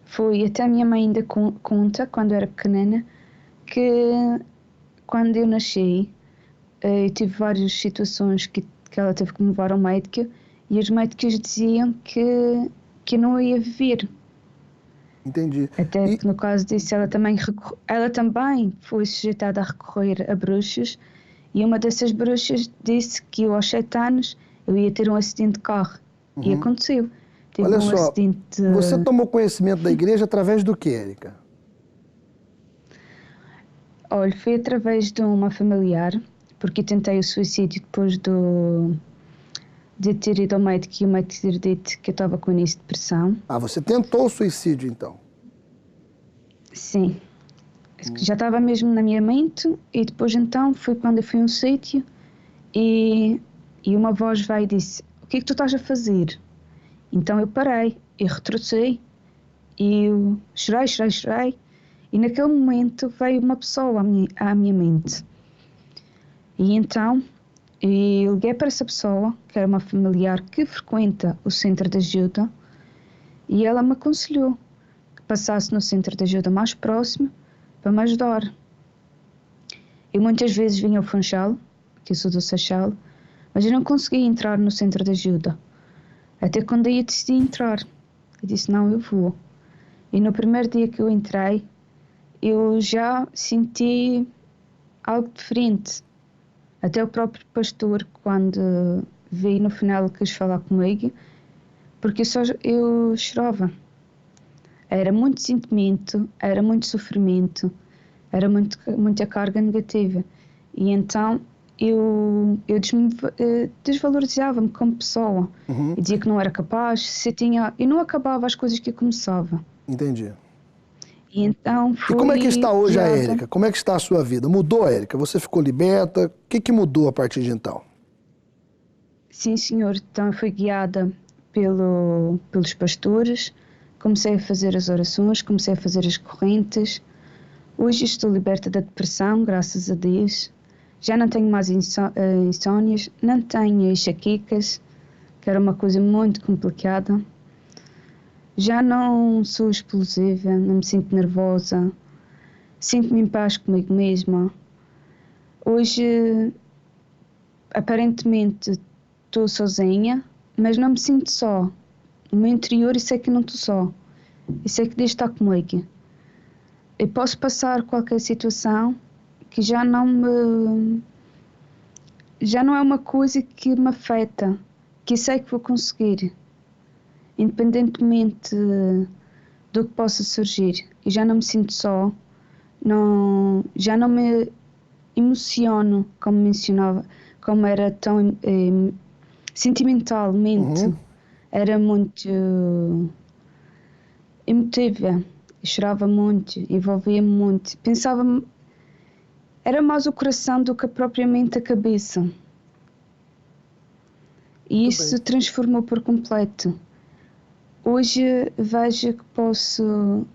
Foi, até a minha mãe ainda conta, quando eu era pequenina, que quando eu nasci, eu tive várias situações que ela teve que me levar ao médico, e os médicos diziam que eu não ia viver. Entendi. Até que no caso disso, ela também foi sujeitada a recorrer a bruxos, e uma dessas bruxas disse que eu, aos 7 anos, eu ia ter um acidente de carro. Uhum. E aconteceu. Teve Olha um só, acidente... você tomou conhecimento da igreja através do que, Érica? Olha, foi através de uma familiar, porque eu tentei o suicídio depois de ter ido ao médico e o médico ter dito que eu estava com início de depressão. Ah, você tentou o suicídio, então? Sim. Já estava mesmo na minha mente, e depois então foi quando eu fui a um sítio e uma voz veio e disse, o que é que tu estás a fazer? Então eu parei, eu retrocedi, e eu chorei, e naquele momento veio uma pessoa à minha mente. E então eu liguei para essa pessoa, que era uma familiar que frequenta o centro de ajuda, e ela me aconselhou que passasse no centro de ajuda mais próximo para me ajudar. Eu muitas vezes vinha ao Funchal, que eu sou do Seixal, mas eu não conseguia entrar no centro de ajuda. Até quando eu decidi entrar, eu disse, não, eu vou. E no primeiro dia que eu entrei, eu já senti algo diferente. Até o próprio pastor, quando veio no final, quis falar comigo, porque eu chorava. Era muito sentimento, era muito sofrimento, era muita carga negativa. E então eu desvalorizava-me como pessoa. Uhum. Eu dizia que não era capaz, eu não acabava as coisas que eu começava. Entendi. E então E como é que está hoje a Érica? Como é que está a sua vida? Mudou, Érica? Você ficou liberta? O que mudou a partir de então? Sim, senhor. Então eu fui guiada pelos pastores, comecei a fazer as orações, comecei a fazer as correntes. Hoje estou liberta da depressão, graças a Deus. Já não tenho mais insónias, não tenho enxaquecas, que era uma coisa muito complicada. Já não sou explosiva, não me sinto nervosa, sinto-me em paz comigo mesma. Hoje, aparentemente, estou sozinha, mas não me sinto só. No meu interior, eu sei que não estou só. Eu sei que Deus está comigo. Eu posso passar qualquer situação que já não é uma coisa que me afeta, que eu sei que vou conseguir, independentemente do que possa surgir. Eu já não me sinto só, já não me emociono como mencionava, como era tão sentimentalmente, era muito emotiva, eu chorava muito, envolvia-me muito, pensava, era mais o coração do que propriamente a cabeça. E isso se transformou por completo. Hoje vejo que posso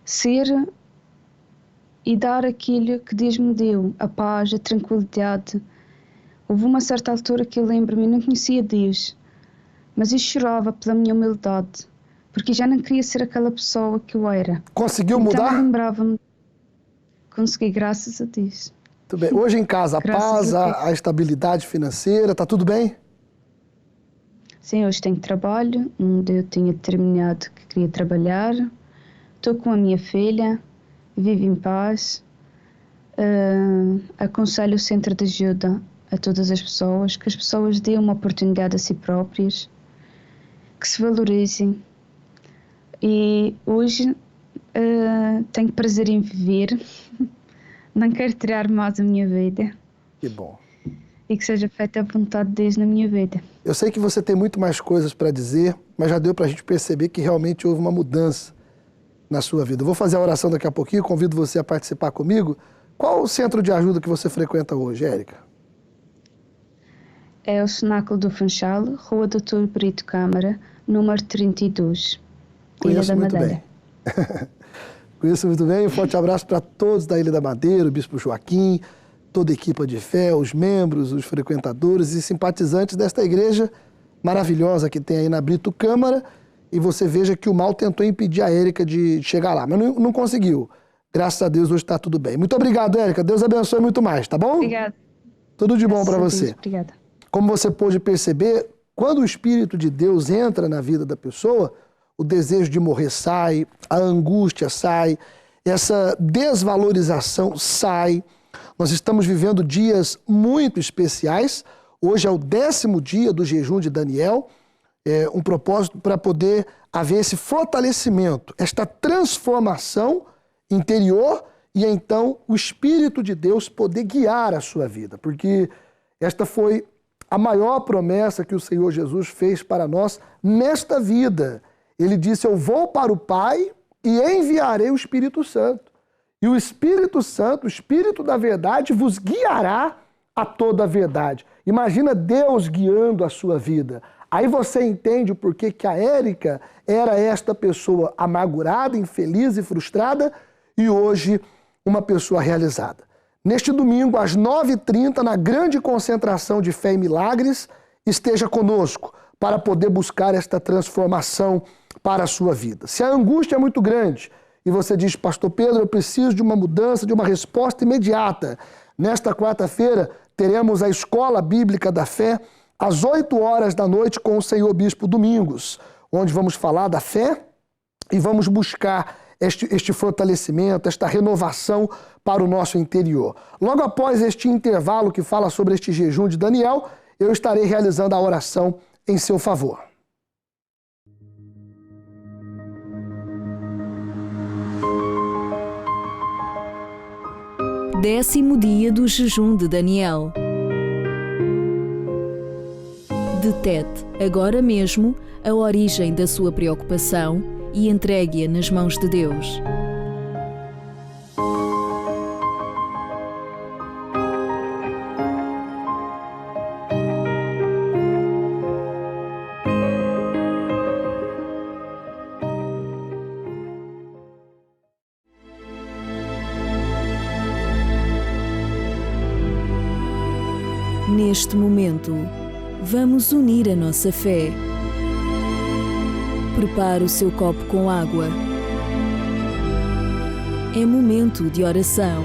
ser e dar aquilo que Deus me deu, a paz, a tranquilidade. Houve uma certa altura que eu lembro-me, eu não conhecia Deus, mas eu chorava pela minha humildade, porque já não queria ser aquela pessoa que eu era. Conseguiu mudar? Então lembrava-me. Consegui, graças a Deus. Tudo bem. Hoje em casa, a paz, a estabilidade financeira, está tudo bem? Sim, hoje tenho trabalho, onde eu tinha determinado que queria trabalhar. Estou com a minha filha, vivo em paz. Aconselho o centro de ajuda a todas as pessoas, que as pessoas deem uma oportunidade a si próprias, que se valorizem. E hoje tenho prazer em viver, não quero tirar mais a minha vida. Que bom. E que seja feita a vontade de Deus na minha vida. Eu sei que você tem muito mais coisas para dizer, mas já deu para a gente perceber que realmente houve uma mudança na sua vida. Eu vou fazer a oração daqui a pouquinho, convido você a participar comigo. Qual o centro de ajuda que você frequenta hoje, Érica? É o Cenáculo do Funchal, Rua Doutor Brito Câmara, número 32, Ilha da Madeira. Conheço muito bem. Um forte abraço para todos da Ilha da Madeira, o Bispo Joaquim, toda a equipa de fé, os membros, os frequentadores e simpatizantes desta igreja maravilhosa que tem aí na Brito Câmara. E você veja que o mal tentou impedir a Érica de chegar lá, mas não conseguiu. Graças a Deus, hoje está tudo bem. Muito obrigado, Érica. Deus abençoe muito mais, tá bom? Obrigada. Tudo de bom para você. Obrigada. Como você pôde perceber, quando o Espírito de Deus entra na vida da pessoa, o desejo de morrer sai, a angústia sai, essa desvalorização sai. Nós estamos vivendo dias muito especiais. Hoje é o 10º dia do jejum de Daniel, um propósito para poder haver esse fortalecimento, esta transformação interior e então o Espírito de Deus poder guiar a sua vida, porque esta foi a maior promessa que o Senhor Jesus fez para nós nesta vida. Ele disse: eu vou para o Pai e enviarei o Espírito Santo. E o Espírito Santo, o Espírito da verdade, vos guiará a toda a verdade. Imagina Deus guiando a sua vida. Aí você entende o porquê que a Érica era esta pessoa amargurada, infeliz e frustrada, e hoje uma pessoa realizada. Neste domingo, às 9h30, na grande concentração de fé e milagres, esteja conosco para poder buscar esta transformação para a sua vida. Se a angústia é muito grande e você diz: pastor Pedro, eu preciso de uma mudança, de uma resposta imediata, nesta quarta-feira teremos a Escola Bíblica da Fé às 8h da noite com o Senhor Bispo Domingos, onde vamos falar da fé e vamos buscar este fortalecimento, esta renovação para o nosso interior. Logo após este intervalo que fala sobre este jejum de Daniel, eu estarei realizando a oração em seu favor. Décimo dia do jejum de Daniel. Detete agora mesmo a origem da sua preocupação e entregue-a nas mãos de Deus. Neste momento, vamos unir a nossa fé. Prepare o seu copo com água. É momento de oração.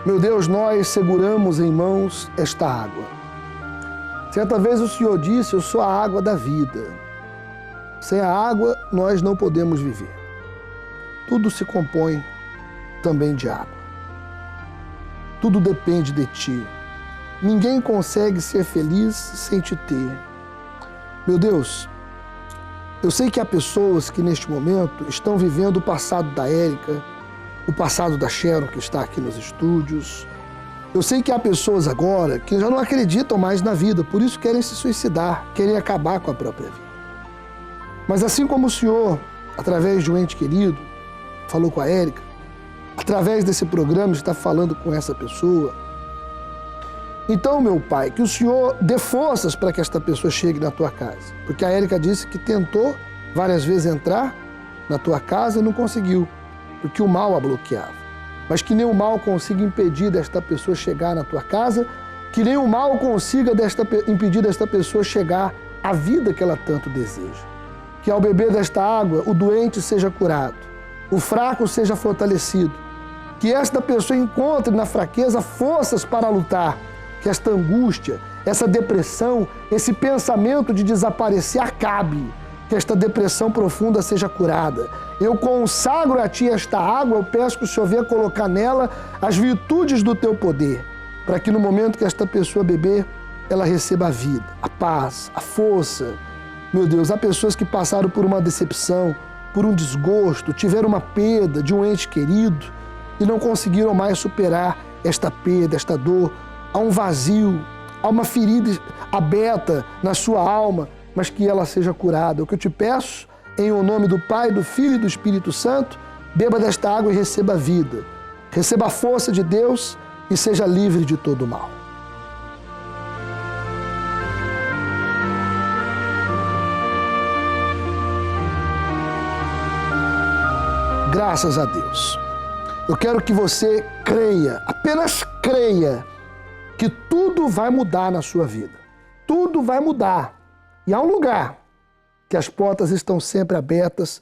Meu Deus, nós seguramos em mãos esta água. Certa vez o Senhor disse: eu sou a água da vida. Sem a água, nós não podemos viver. Tudo se compõe também de água. Tudo depende de Ti. Ninguém consegue ser feliz sem Te ter. Meu Deus, eu sei que há pessoas que neste momento estão vivendo o passado da Érica, o passado da Sharon, que está aqui nos estúdios. Eu sei que há pessoas agora que já não acreditam mais na vida, por isso querem se suicidar, querem acabar com a própria vida. Mas assim como o Senhor, através de um ente querido, falou com a Érica, através desse programa está falando com essa pessoa. Então, meu Pai, que o Senhor dê forças para que esta pessoa chegue na tua casa. Porque a Érica disse que tentou várias vezes entrar na tua casa e não conseguiu, porque o mal a bloqueava. Mas que nem o mal consiga impedir desta pessoa chegar na tua casa, que nem o mal consiga impedir desta pessoa chegar à vida que ela tanto deseja. Que ao beber desta água, o doente seja curado, o fraco seja fortalecido, que esta pessoa encontre na fraqueza forças para lutar, que esta angústia, essa depressão, esse pensamento de desaparecer acabe, que esta depressão profunda seja curada. Eu consagro a Ti esta água, eu peço que o Senhor venha colocar nela as virtudes do Teu poder, para que no momento que esta pessoa beber, ela receba a vida, a paz, a força. Meu Deus, há pessoas que passaram por uma decepção, por um desgosto, tiveram uma perda de um ente querido e não conseguiram mais superar esta perda, esta dor. Há um vazio, há uma ferida aberta na sua alma, mas que ela seja curada. O que eu te peço, em o nome do Pai, do Filho e do Espírito Santo, beba desta água e receba a vida. Receba a força de Deus e seja livre de todo o mal. Graças a Deus. Eu quero que você creia, apenas creia, que tudo vai mudar na sua vida. Tudo vai mudar. E há um lugar que as portas estão sempre abertas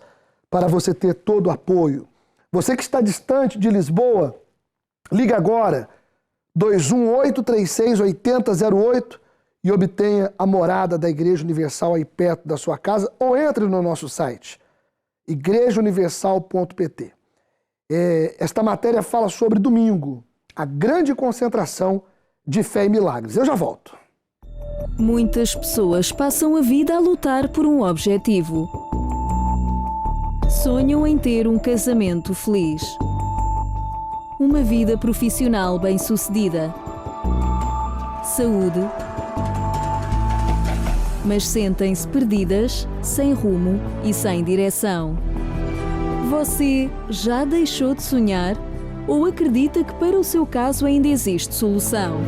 para você ter todo o apoio. Você que está distante de Lisboa, liga agora, 218-36-8008 e obtenha a morada da Igreja Universal aí perto da sua casa, ou entre no nosso site, igrejauniversal.pt. Esta matéria fala sobre domingo, a grande concentração de fé e milagres. Eu já volto. Muitas pessoas passam a vida a lutar por um objetivo. Sonham em ter um casamento feliz, uma vida profissional bem-sucedida, saúde, mas sentem-se perdidas, sem rumo e sem direção. Você já deixou de sonhar ou acredita que para o seu caso ainda existe solução?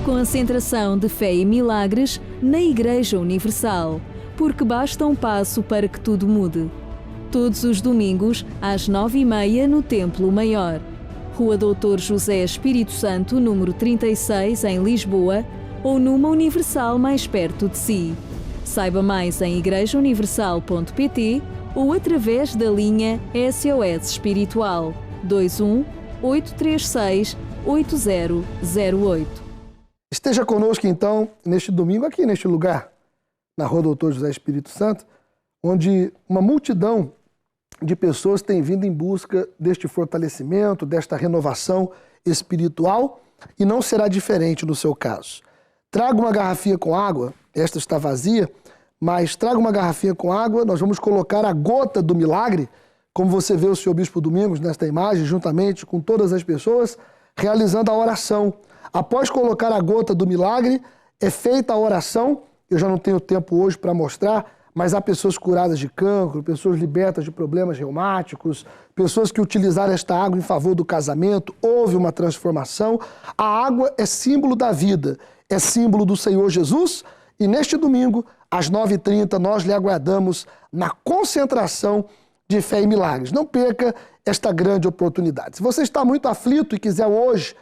Concentração de fé e milagres na Igreja Universal, porque basta um passo para que tudo mude. Todos os domingos, às 9h30, no Templo Maior, Rua Doutor José Espírito Santo, número 36, em Lisboa, ou numa Universal mais perto de si. Saiba mais em igrejauniversal.pt ou através da linha SOS Espiritual 21 836 8008. Esteja conosco então neste domingo aqui neste lugar, na Rua Doutor José Espírito Santo, onde uma multidão de pessoas tem vindo em busca deste fortalecimento, desta renovação espiritual, e não será diferente no seu caso. Traga uma garrafinha com água, esta está vazia, mas traga uma garrafinha com água, nós vamos colocar a gota do milagre, como você vê o senhor Bispo Domingos nesta imagem, juntamente com todas as pessoas, realizando a oração. Após colocar a gota do milagre, é feita a oração. Eu já não tenho tempo hoje para mostrar, mas há pessoas curadas de cancro, pessoas libertas de problemas reumáticos, pessoas que utilizaram esta água em favor do casamento, houve uma transformação. A água é símbolo da vida, é símbolo do Senhor Jesus, e neste domingo, às 9h30, nós lhe aguardamos na concentração de Fé em Milagres. Não perca esta grande oportunidade. Se você está muito aflito e quiser hoje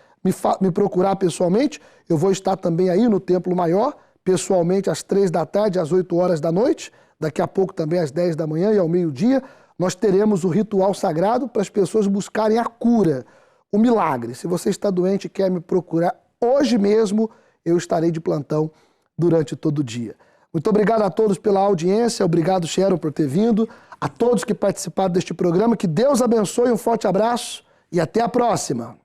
me procurar pessoalmente, eu vou estar também aí no Templo Maior, pessoalmente às 3 da tarde, às 8 horas da noite, daqui a pouco também às 10 da manhã e ao meio-dia, nós teremos o ritual sagrado para as pessoas buscarem a cura, o milagre. Se você está doente e quer me procurar hoje mesmo, eu estarei de plantão durante todo o dia. Muito obrigado a todos pela audiência, obrigado, Sharon, por ter vindo, a todos que participaram deste programa, que Deus abençoe, um forte abraço e até a próxima.